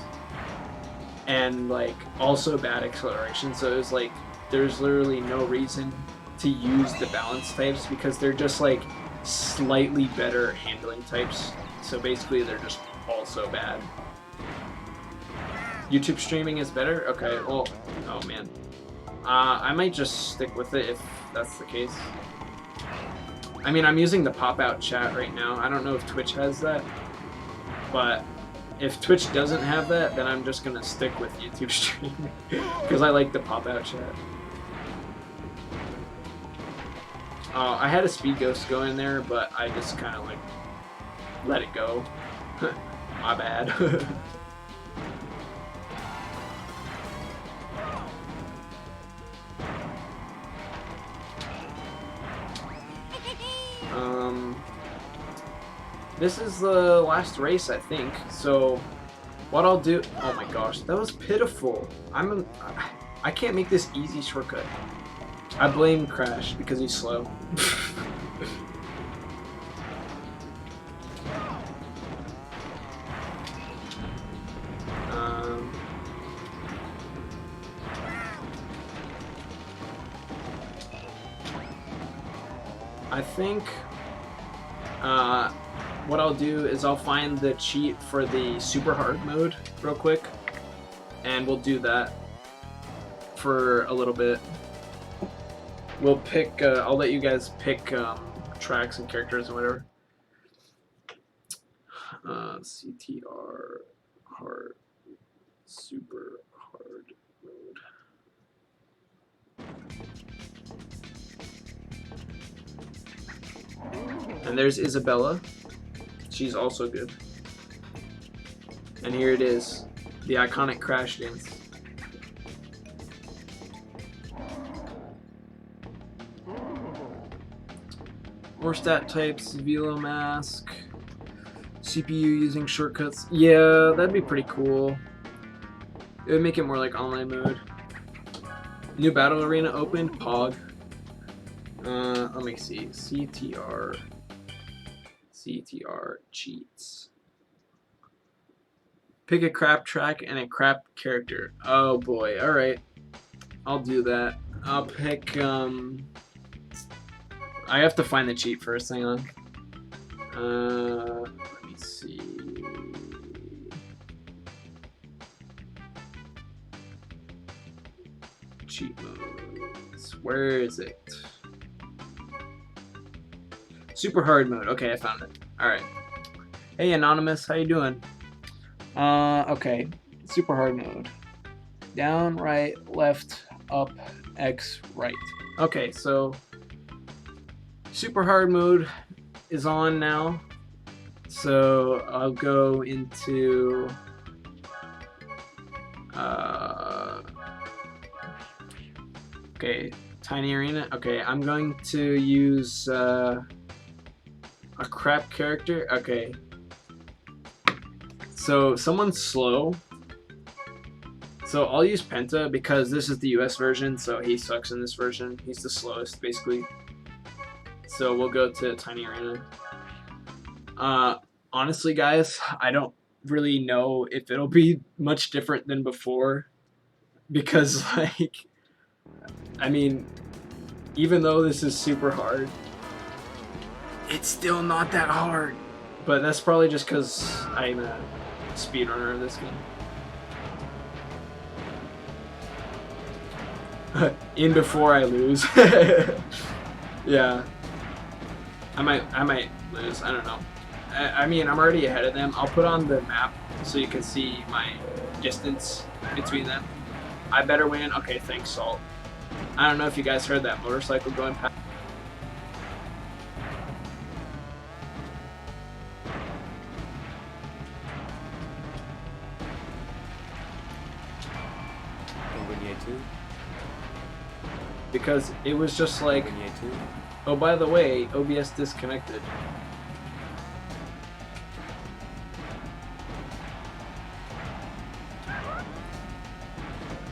and like also bad acceleration. So it was like there's literally no reason to use the balance types because they're just like slightly better handling types. So basically they're just also bad. YouTube streaming is better? Okay, well, oh man. I might just stick with it if that's the case. I mean, I'm using the pop-out chat right now. I don't know if Twitch has that, but if Twitch doesn't have that, then I'm just gonna stick with YouTube streaming because I like the pop-out chat. I had a speed ghost go in there, but I just kind of like let it go. My bad. This is the last race, I think. So, what I'll do... Oh my gosh, that was pitiful. I can't make this easy shortcut. I blame Crash because he's slow. I think what I'll do is I'll find the cheat for the super hard mode real quick, and we'll do that for a little bit. We'll pick, I'll let you guys pick tracks and characters and whatever. CTR hard, super hard mode. And there's Isabella. She's also good. And here it is, the iconic Crash dance. More stat types, Velo Mask, CPU using shortcuts. Yeah, that'd be pretty cool. It would make it more like online mode. New battle arena opened, Pog. Let me see, CTR cheats. Pick a crap track and a crap character. Oh boy, alright. I'll do that. I'll pick, I have to find the cheat first, hang on. Let me see. Cheat modes. Where is it? Super hard mode. Okay, I found it. Alright. Hey, Anonymous. How you doing? Okay. Super hard mode. Down, right, left, up, X, right. Okay, so super hard mode is on now. So I'll go into okay, tiny arena. Okay, I'm going to use a crap character. Okay, so someone's slow. So I'll use Penta because this is the US version, so he sucks in this version. He's the slowest, basically. So we'll go to Tiny Arena. Honestly, guys, I don't really know if it'll be much different than before. Because, like, I mean, even though this is super hard, it's still not that hard. But that's probably just because I'm a speedrunner of this game. In before I lose. Yeah. I might lose. I don't know. I mean, I'm already ahead of them. I'll put on the map so you can see my distance between them. I better win. Okay, thanks, Salt. I don't know if you guys heard that motorcycle going past. Because it was just like, oh, by the way, OBS disconnected.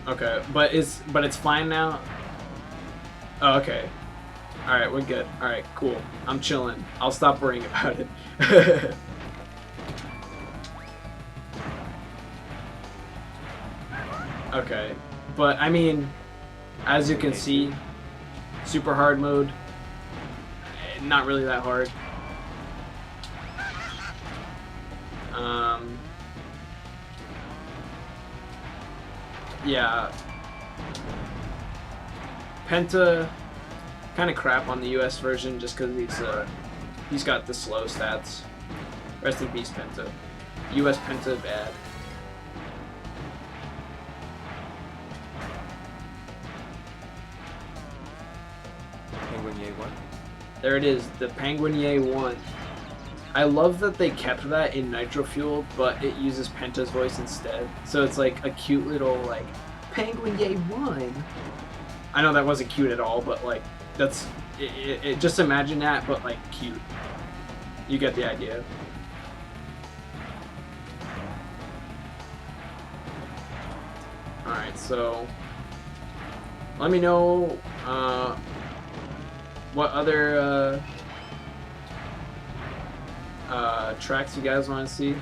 Okay, but it's fine now. Oh, okay. All right, we're good. All right, cool. I'm chilling. I'll stop worrying about it. Okay, but I mean, as you can see, super hard mode, not really that hard. Yeah. Penta, kind of crap on the US version just because he's got the slow stats. Rest in peace, Penta. US Penta, bad. Penguin 1. There it is, the Penguin 1. I love that they kept that in Nitro-Fueled, but it uses Penta's voice instead. So it's like a cute little, like, Penguin 1. I know that wasn't cute at all, but like, that's, just imagine that, but like, cute. You get the idea. Alright, so, let me know, what other, tracks you guys want to see.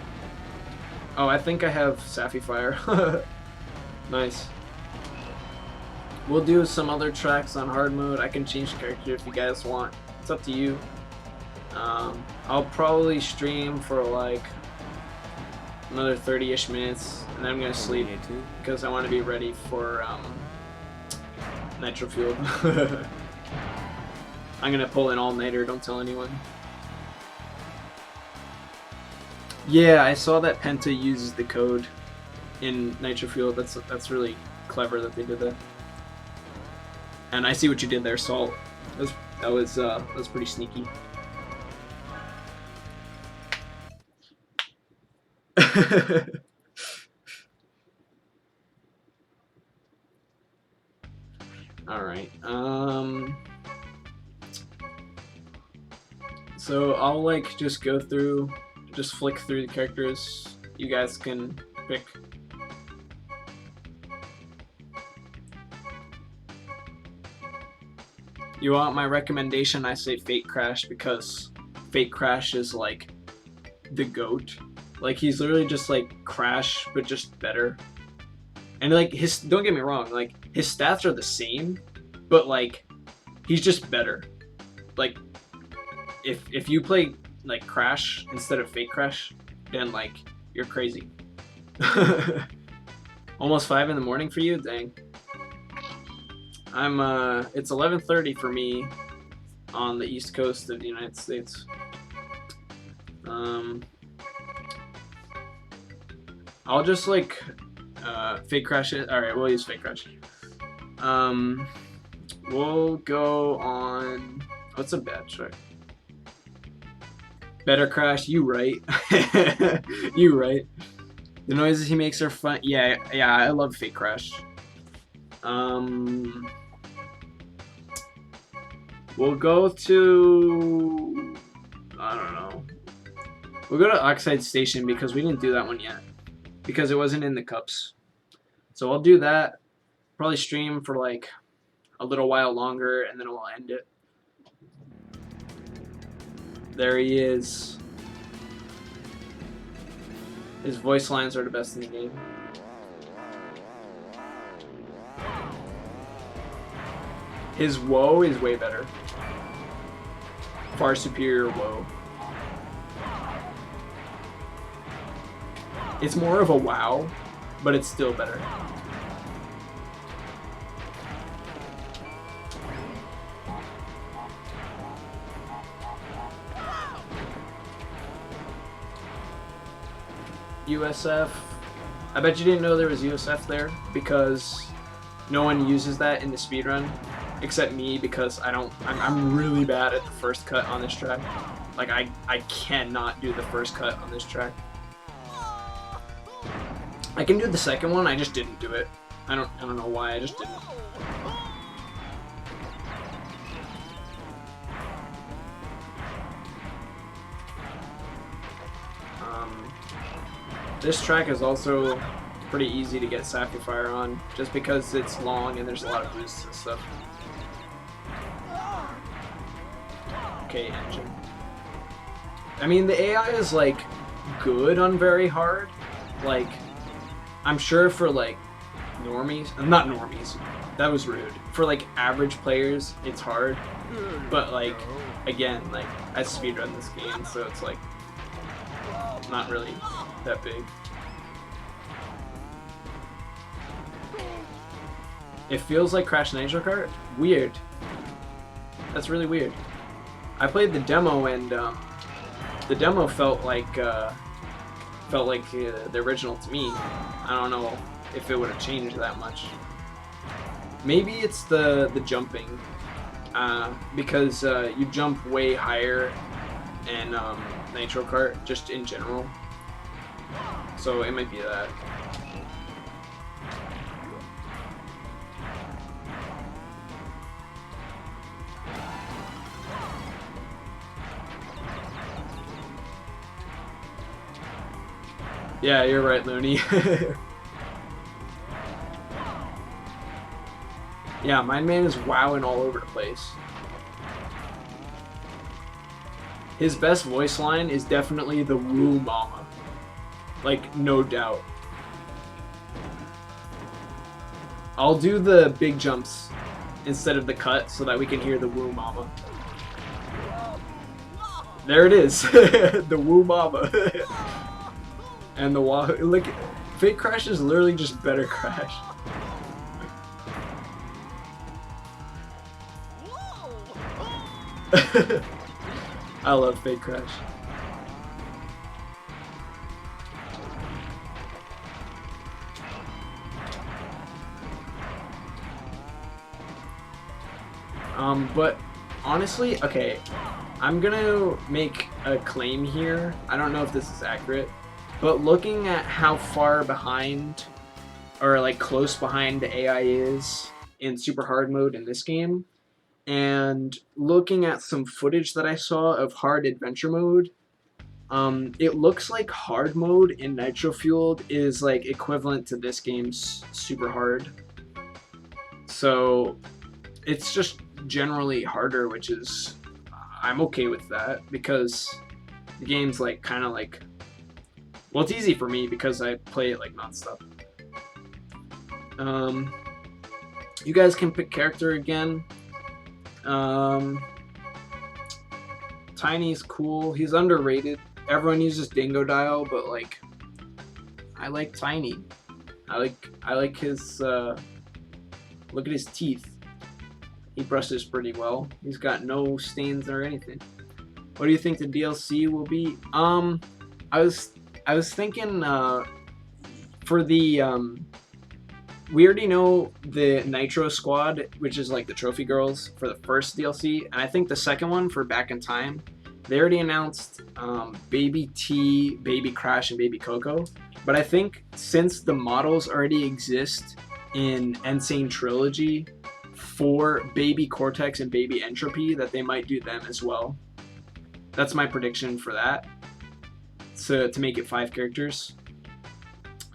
Oh, I think I have Sapphire. Nice. We'll do some other tracks on hard mode. I can change character if you guys want. It's up to you. I'll probably stream for like another 30-ish minutes, and then I'm gonna sleep because I want to be ready for Nitro-Fueled. I'm gonna pull an all-nighter. Don't tell anyone. Yeah, I saw that Penta uses the code in Nitro-Fueled. That's really clever that they did that. And I see what you did there, Salt. That was pretty sneaky. All right. So I'll like just go through. Just flick through the characters. You guys can pick. You want my recommendation? I say Fate Crash because Fate Crash is like the GOAT. Like he's literally just like Crash, but just better. And like don't get me wrong, like his stats are the same, but like he's just better. Like if you play like crash instead of fake crash, then like you're crazy. Almost 5 in the morning for you? Dang. I'm it's 11:30 for me on the East Coast of the United States. I'll just like fake crash it. All right, we'll use fake crash. We'll go on. What's a bad track? Better crash. You right. You right. The noises he makes are fun. Yeah, I love fake crash. We'll go to. I don't know. We'll go to Oxide Station because we didn't do that one yet. Because it wasn't in the cups. So I'll do that. Probably stream for like a little while longer and then we'll end it. There he is. His voice lines are the best in the game. His whoa is way better. Far superior whoa. It's more of a wow, but it's still better. USF. I bet you didn't know there was USF there because no one uses that in the speedrun except me because I'm really bad at the first cut on this track. Like I cannot do the first cut on this track. I can do the second one, I just didn't do it. I don't know why, I just didn't. This track is also pretty easy to get Sapphire on, just because it's long and there's a lot of boosts and stuff. Okay, engine. I mean, the AI is like good on very hard. Like, I'm sure for like normies, not normies, that was rude. For like average players, it's hard. But like, again, like I speedrun this game, so it's like not really that big. It feels like Crash Nitro Kart? Weird. That's really weird. I played the demo and the demo felt like the original to me. I don't know if it would have changed that much. Maybe it's the jumping, because you jump way higher in Nitro Kart, just in general. So it might be that. Yeah, you're right, Looney. Yeah, my man is wowing all over the place. His best voice line is definitely the "Woo Mama." Like, no doubt. I'll do the big jumps instead of the cut so that we can hear the "Woo Mama." There it is. The "Woo Mama." And the wahoo. Look, fake crash is literally just better crash. I love fake crash. But honestly, okay, I'm gonna make a claim here. I don't know if this is accurate, but looking at how far behind, or like close behind the AI is in super hard mode in this game, and looking at some footage that I saw of hard adventure mode, it looks like hard mode in Nitro-Fueled is like equivalent to this game's super hard. So it's just generally harder, which is, I'm okay with that because the game's like kind of like, well, it's easy for me because I play it like nonstop. You guys can pick character again. Tiny's cool. He's underrated. Everyone uses Dingo Dial, but like, I like Tiny. I like his. Look at his teeth. He brushes pretty well. He's got no stains or anything. What do you think the DLC will be? I was thinking for the we already know the Nitro Squad, which is like the trophy girls for the first DLC, and I think the second one for Back in Time, they already announced Baby T, Baby Crash, and Baby Coco. But I think since the models already exist in Insane Trilogy for Baby Cortex and Baby Entropy, that they might do them as well. That's my prediction for that. So to make it 5 characters.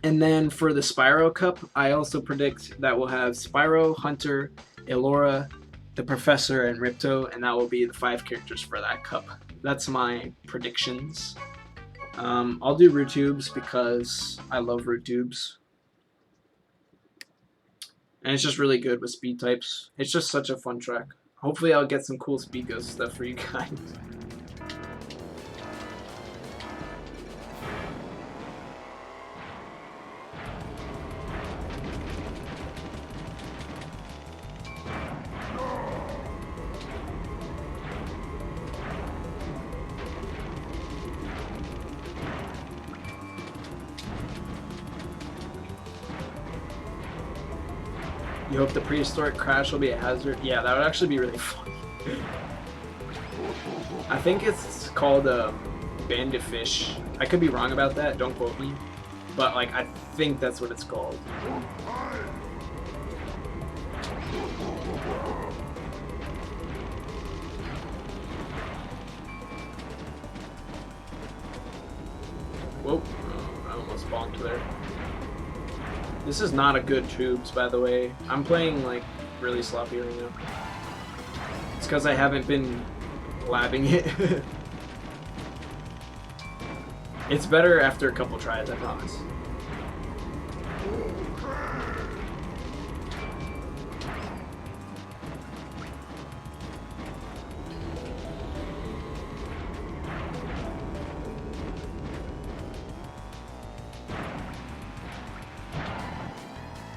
And then for the Spyro Cup, I also predict that we'll have Spyro, Hunter, Elora, the Professor, and Ripto, and that will be the 5 characters for that cup. That's my predictions. I'll do Root Tubes because I love Root Tubes. And it's just really good with speed types. It's just such a fun track. Hopefully I'll get some cool Speed Ghost stuff for you guys. You hope the prehistoric crash will be a hazard? Yeah, that would actually be really fun. I think it's called Bandit Fish. I could be wrong about that, don't quote me. But like, I think that's what it's called. Whoa, oh, I almost bonked there. This is not a good tubes, by the way. I'm playing like really sloppy right now. It's because I haven't been labbing it. It's better after a couple tries, I promise.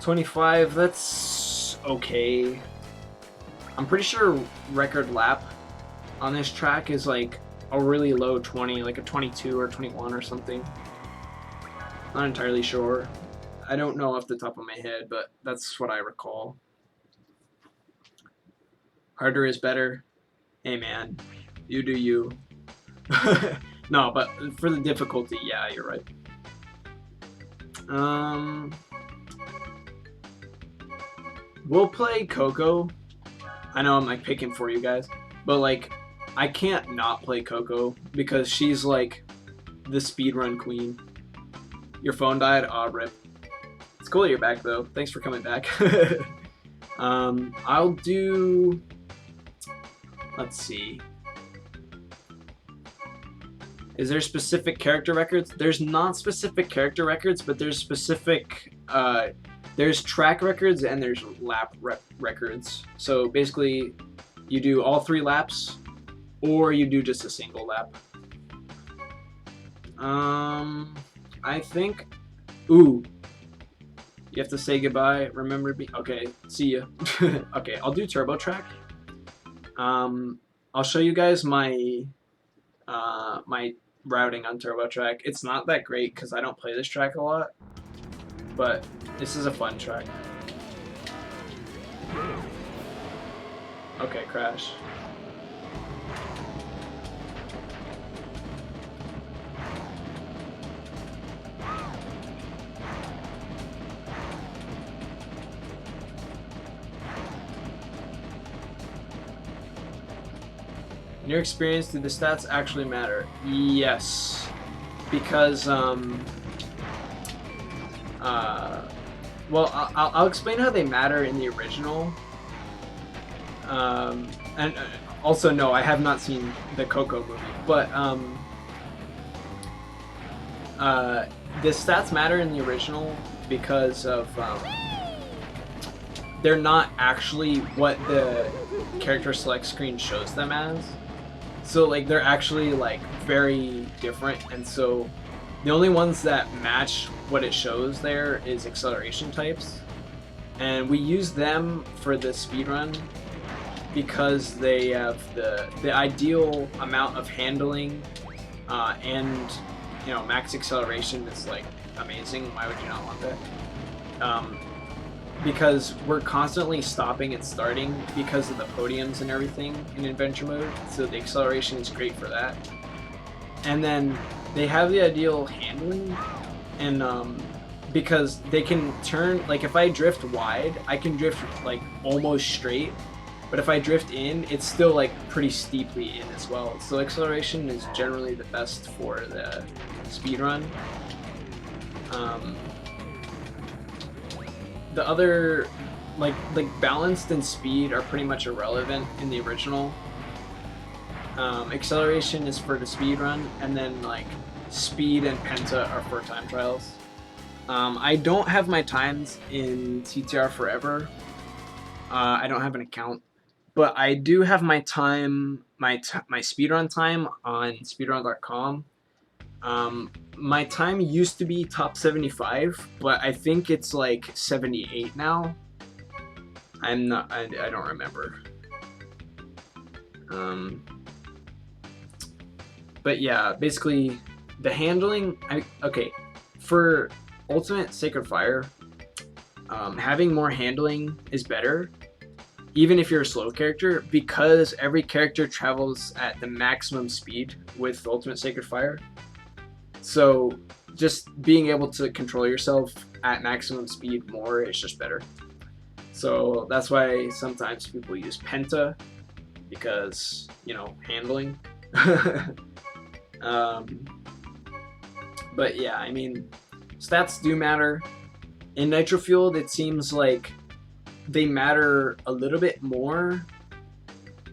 $25, that's okay. I'm pretty sure record lap on this track is like a really low 20, like a 22 or 21 or something. Not entirely sure. I don't know off the top of my head, but that's what I recall. Harder is better. Hey man, you do you. No, but for the difficulty, yeah, you're right. We'll play Coco. I know I'm like picking for you guys, but like I can't not play Coco because she's like the speedrun queen. Your phone died? Aw, rip. It's cool that you're back though. Thanks for coming back. I'll do, let's see. Is there specific character records? There's not specific character records, but there's specific there's track records and there's lap records. So basically, you do all 3 laps, or you do just a single lap. I think. Ooh, you have to say goodbye. Remember me. Okay, see ya. Okay, I'll do Turbo Track. I'll show you guys my my routing on Turbo Track. It's not that great because I don't play this track a lot, but this is a fun track. Okay, crash. In your experience, do the stats actually matter? Yes, because well, I'll explain how they matter in the original. And also, no, I have not seen the Coco movie, but the stats matter in the original because of they're not actually what the character select screen shows them as. So like they're actually like very different, and so the only ones that match what it shows there is acceleration types, and we use them for the speedrun because they have the ideal amount of handling, and you know, max acceleration is like amazing. Why would you not want that? Because we're constantly stopping and starting because of the podiums and everything in adventure mode, so the acceleration is great for that. And then they have the ideal handling, and because they can turn, like if I drift wide, I can drift like almost straight, but if I drift in, it's still like pretty steeply in as well. So acceleration is generally the best for the speedrun. The other, like balanced and speed are pretty much irrelevant in the original. Acceleration is for the speed run, and then like speed and penta are for time trials. I don't have my times in CTR Forever. I don't have an account, but I do have my time, my speedrun time on speedrun.com. My time used to be top 75, but I think it's like 78 now. I don't remember. But yeah, basically the handling, okay, for Ultimate Sacred Fire, having more handling is better, even if you're a slow character, because every character travels at the maximum speed with Ultimate Sacred Fire. So just being able to control yourself at maximum speed more is just better. So that's why sometimes people use penta, because, you know, handling. But yeah, I mean, stats do matter. In Nitro-Fueled, it seems like they matter a little bit more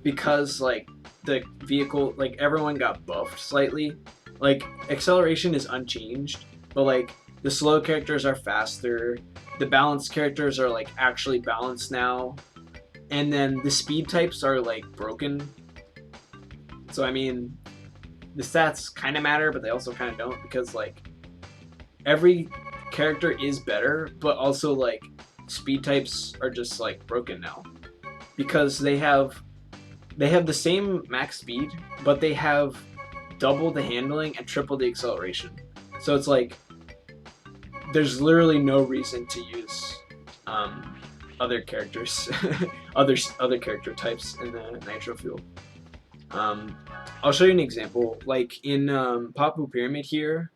because like the vehicle, like everyone got buffed slightly. Like acceleration is unchanged, but like the slow characters are faster, the balanced characters are like actually balanced now, and then the speed types are like broken. So I mean, the stats kind of matter, but they also kind of don't, because like every character is better, but also like speed types are just like broken now because they have the same max speed, but they have double the handling and triple the acceleration. So it's like there's literally no reason to use other characters, other character types in the Nitro-Fueled. I'll show you an example. Like in Papu Pyramid here,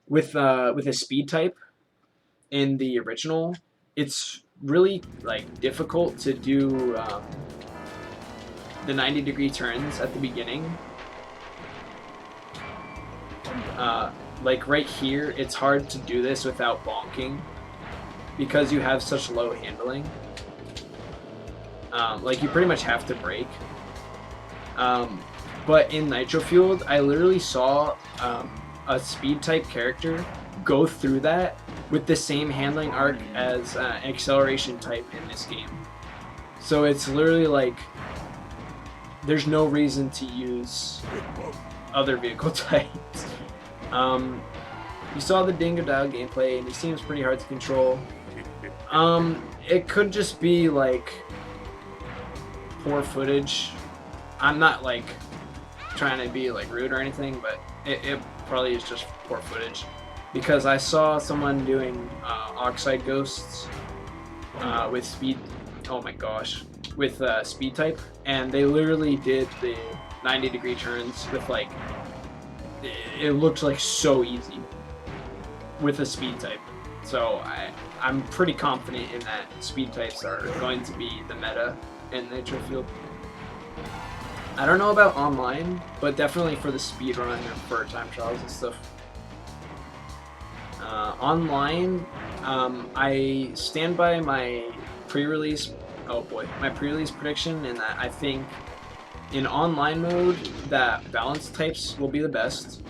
with a speed type in the original, it's really like difficult to do the 90-degree turns at the beginning. Like right here, it's hard to do this without bonking because you have such low handling. Like you pretty much have to brake. But in Nitro-Fueled, I literally saw a speed type character go through that with the same handling arc as an acceleration type in this game. So it's literally like there's no reason to use other vehicle types. You saw the Dingodile gameplay, and he seems pretty hard to control. It could just be like poor footage. I'm not like trying to be like rude or anything, but it probably is just poor footage, because I saw someone doing Oxide Ghosts with speed. Oh my gosh, with speed type, and they literally did the 90-degree turns with like, it looked like so easy with a speed type. So I'm pretty confident in that speed types are going to be the meta in Nitro-Fueled. I don't know about online, but definitely for the speedrun and for time trials and stuff. Online, I stand by my pre-release. Oh boy, my pre-release prediction, in that I think in online mode that balanced types will be the best,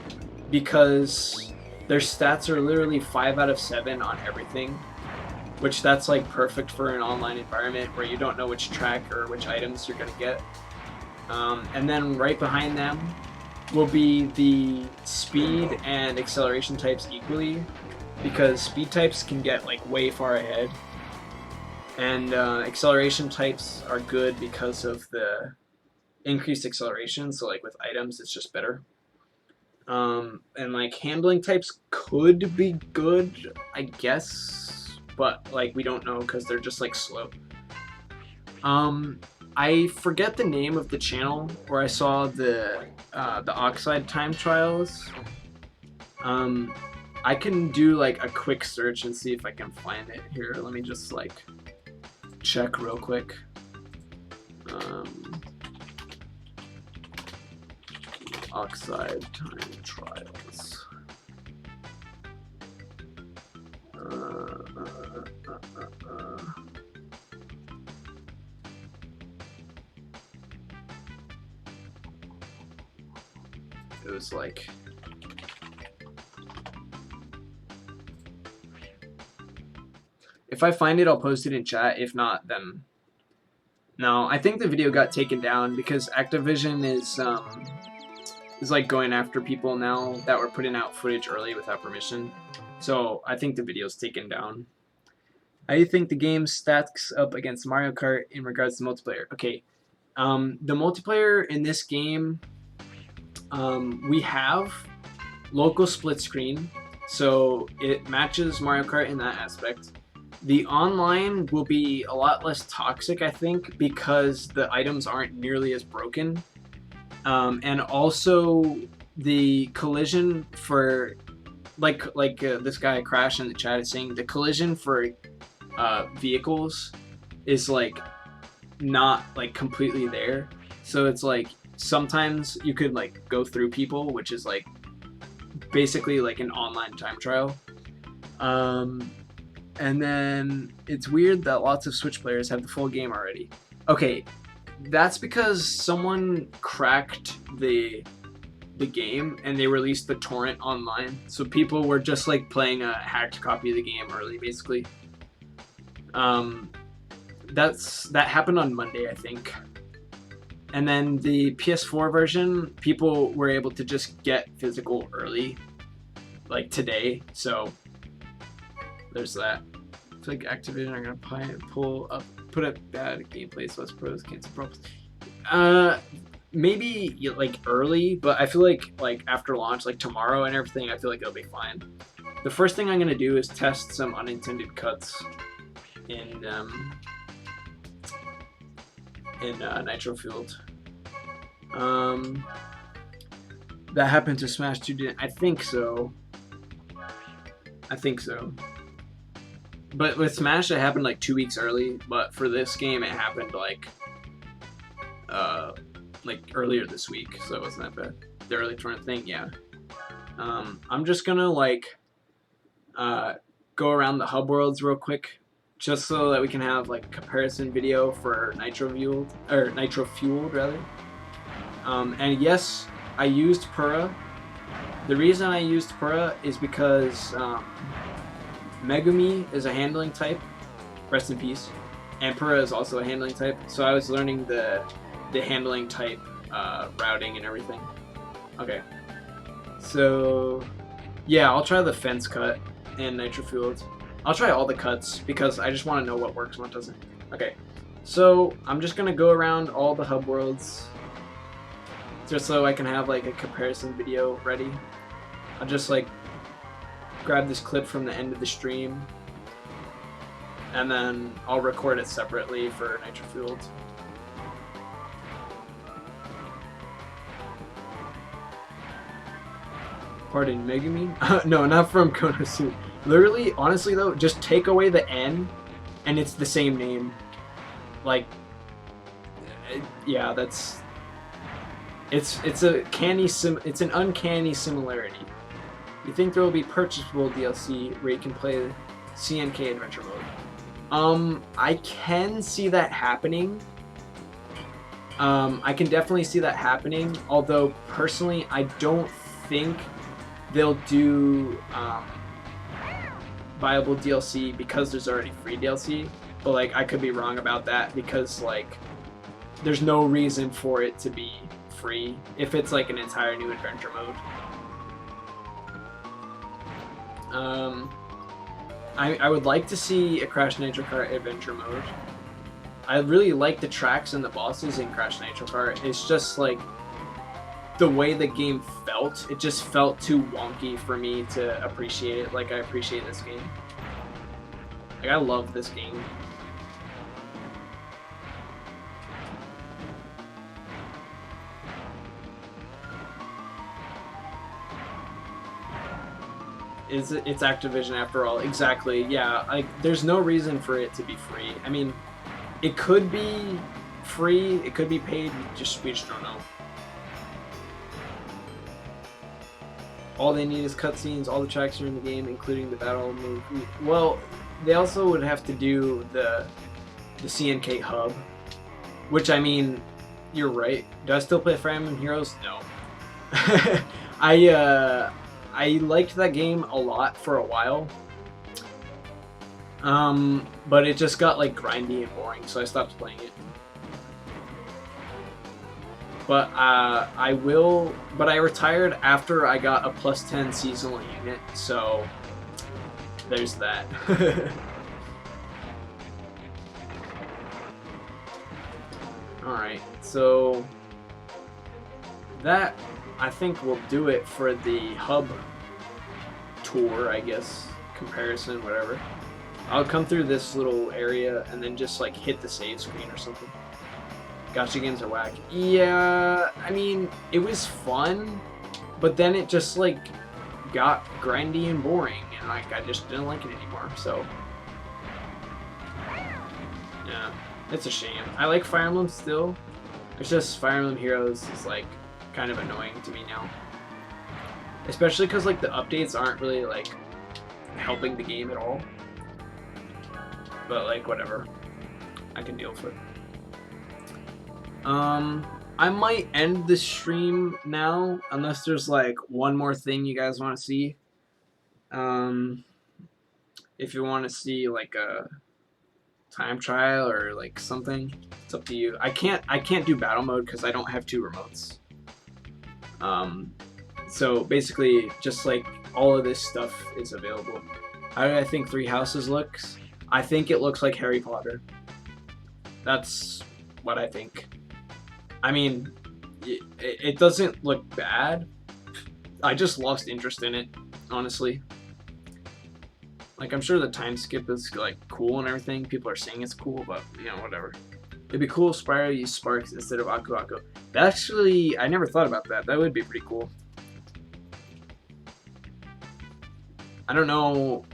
because their stats are literally 5 out of 7 on everything, which that's like perfect for an online environment where you don't know which track or which items you're gonna get. And then right behind them will be the speed and acceleration types equally, because speed types can get like way far ahead, and acceleration types are good because of the increased acceleration. So like with items, it's just better. And like handling types could be good, I guess, but like we don't know because they're just like slow. I forget the name of the channel where I saw the Oxide time trials. I can do like a quick search and see if I can find it here. Let me just like check real quick. Oxide time trials. It was like if I find it, I'll post it in chat. If not, then no. I think the video got taken down because Activision is like going after people now that were putting out footage early without permission. So I think the video's taken down. How do you think the game stacks up against Mario Kart in regards to multiplayer? Okay, the multiplayer in this game, we have local split screen, so it matches Mario Kart in that aspect. The online will be a lot less toxic, I think, because the items aren't nearly as broken. And also the collision for this guy Crash in the chat is saying, the collision for vehicles is like not like completely there. So it's like sometimes you could like go through people, which is like basically like an online time trial. And then it's weird that lots of Switch players have the full game already. Okay, that's because someone cracked the game and they released the torrent online, so people were just like playing a hacked copy of the game early, basically. That happened on Monday, I think. And then the PS4 version, people were able to just get physical early, like today. So there's that. I feel like Activision are gonna put up bad gameplay so us pros can't see problems. Maybe like early, but I feel like after launch, like tomorrow and everything, I feel like it'll be fine. The first thing I'm gonna do is test some unintended cuts in Nitro-Fueled. That happened to Smash 2, didn't? I think so. But with Smash, it happened like 2 weeks early. But for this game, it happened like earlier this week, so it wasn't that bad. The early tournament thing, yeah. I'm just gonna like go around the hub worlds real quick, just so that we can have like a comparison video for Nitro-Fueled rather. And yes, I used Pura. The reason I used Pura is because Megumi is a handling type, rest in peace, and Pura is also a handling type, so I was learning the handling type routing and everything. Okay, so yeah, I'll try the fence cut and Nitro-Fueled. I'll try all the cuts because I just want to know what works and what doesn't. Okay, so I'm just gonna go around all the hub worlds just so I can have like a comparison video ready. I'll just like grab this clip from the end of the stream and then I'll record it separately for Nitro-Fueled. Pardon, Megumi? No, not from Konosuba. Literally, honestly though, just take away the N and it's the same name. Like, yeah, that's... It's an uncanny similarity. You think there will be purchasable DLC where you can play CNK Adventure Mode? I can see that happening. I can definitely see that happening, although personally I don't think they'll do viable DLC because there's already free DLC. But like I could be wrong about that because like there's no reason for it to be free if it's like an entire new adventure mode. I would like to see a Crash Nitro Kart adventure mode. I really like the tracks and the bosses in Crash Nitro Kart. It's just like the way the game felt. It just felt too wonky for me to appreciate it like I appreciate this game. Like, I love this game. It's Activision after all. Exactly. Yeah. Like, there's no reason for it to be free. I mean, it could be free. It could be paid. We just don't know. All they need is cutscenes. All the tracks are in the game, including the battle move. Well, they also would have to do the CNK hub, which, I mean, you're right. Do I still play Fire Emblem Heroes? No. I liked that game a lot for a while, but it just got like grindy and boring, so I stopped playing it. But I retired after I got a +10 seasonal unit, so there's that. Alright, so that, I think, will do it for the hub tour, I guess, comparison, whatever. I'll come through this little area and then just like hit the save screen or something. Gacha games are whack. Yeah, I mean, it was fun, but then it just like got grindy and boring, and like I just didn't like it anymore, so yeah, it's a shame. I like Fire Emblem still. It's just Fire Emblem Heroes is like kind of annoying to me now, especially because like the updates aren't really like helping the game at all. But like, whatever, I can deal with it. I might end the stream now unless there's like one more thing you guys want to see. If you want to see like a time trial or like something, it's up to you. I can't do battle mode because I don't have 2 remotes. So basically, just like all of this stuff is available. How do I think Three Houses looks? I think it looks like Harry Potter. That's what I think. I mean, it doesn't look bad. I just lost interest in it, honestly. Like, I'm sure the time skip is like cool and everything. People are saying it's cool, but you know, whatever. It'd be cool if Spyro used Sparks instead of Aku Aku. Actually, I never thought about that. That would be pretty cool. I don't know.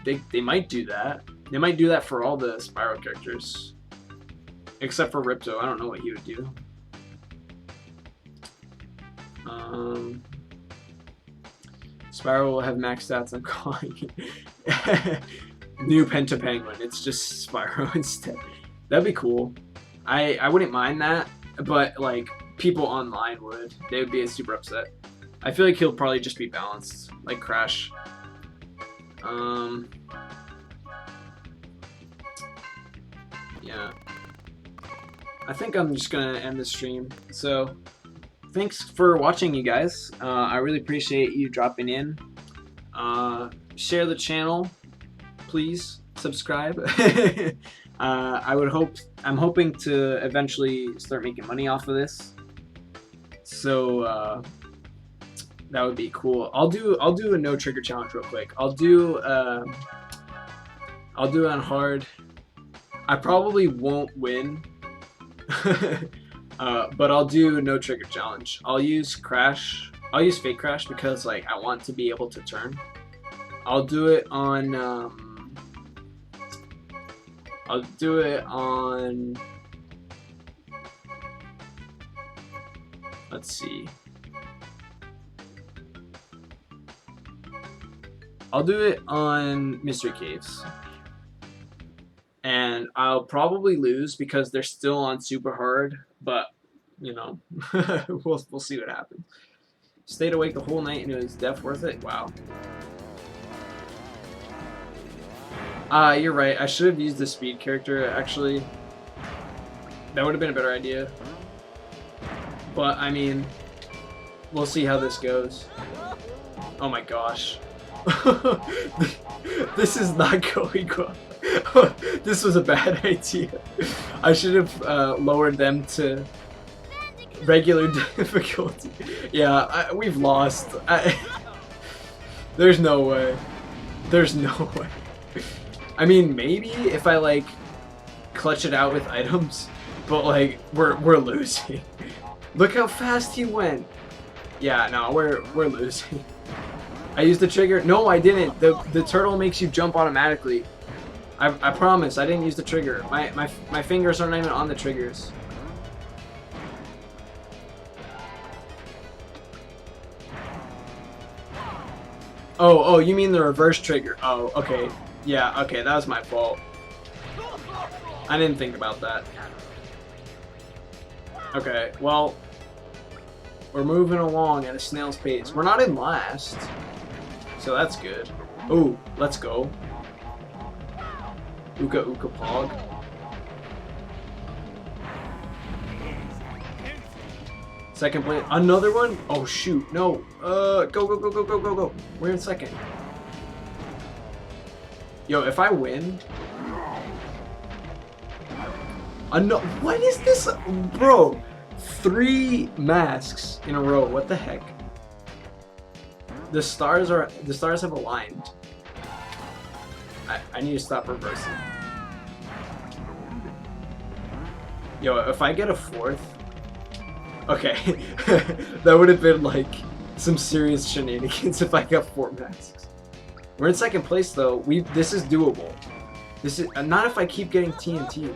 They might do that. They might do that for all the Spyro characters. Except for Ripto. I don't know what he would do. Spyro will have max stats. I'm calling it. New Penta Penguin. It's just Spyro instead. That'd be cool. I wouldn't mind that, but like people online would. They would be super upset. I feel like he'll probably just be balanced, like Crash. Yeah. I think I'm just gonna end the stream. So, thanks for watching, you guys. I really appreciate you dropping in. Share the channel, please. Subscribe. I'm hoping to eventually start making money off of this. So that would be cool. I'll do a no trigger challenge real quick. I'll do it on hard. I probably won't win. But I'll do no trigger challenge. I'll use Crash. I'll use Fake Crash because like I want to be able to turn. I'll do it on let's see. I'll do it on Mystery Caves. And I'll probably lose because they're still on super hard, but you know, we'll see what happens. Stayed awake the whole night and it was death worth it? Wow. You're right. I should have used the speed character actually. That would have been a better idea. But, I mean, we'll see how this goes. Oh my gosh. This is not going well. This was a bad idea. I should have lowered them to regular difficulty. Yeah, we've lost. There's no way. There's no way. I mean, maybe if I like clutch it out with items, but like we're losing. Look how fast he went. Yeah, no, we're losing. I used the trigger. No, I didn't. The turtle makes you jump automatically. I promise, I didn't use the trigger. My fingers aren't even on the triggers. Oh, you mean the reverse trigger? Oh, okay. Yeah, okay, that was my fault. I didn't think about that. Okay, well, we're moving along at a snail's pace. We're not in last, so that's good. Ooh, let's go. Uka Uka Pog. Second place. Another one? Oh shoot, no. Go. We're in second. Yo, if I win. What is this? Bro, 3 masks in a row. What the heck? The stars have aligned. I need to stop reversing. Yo, if I get a 4th, okay, that would have been like some serious shenanigans if I got 4 masks. We're in second place though. This is doable. This is not if I keep getting TNT.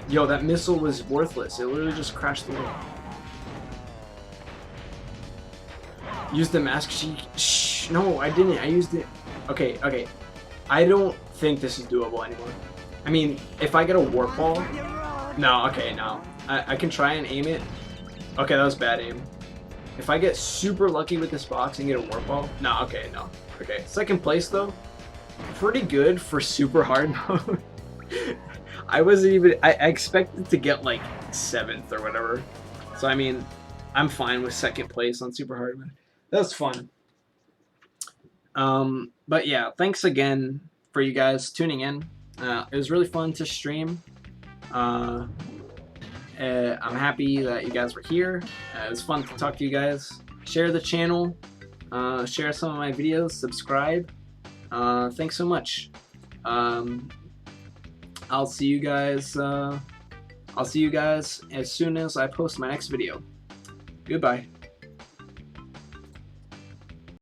Yo, that missile was worthless. It literally just crashed the wall. Use the mask. Shh. No, I didn't. I used it. Okay. I don't think this is doable anymore. I mean, if I get a warp ball. No. I can try and aim it. Okay, that was bad aim. If I get super lucky with this box and get a warp ball. No. Okay. Second place though. Pretty good for super hard mode. I wasn't even. I expected to get like 7th or whatever. So I mean, I'm fine with second place on super hard mode. That was fun. But yeah, thanks again for you guys tuning in. It was really fun to stream. I'm happy that you guys were here. It was fun to talk to you guys. Share the channel. Share some of my videos. Subscribe. Thanks so much. I'll see you guys. I'll see you guys as soon as I post my next video. Goodbye.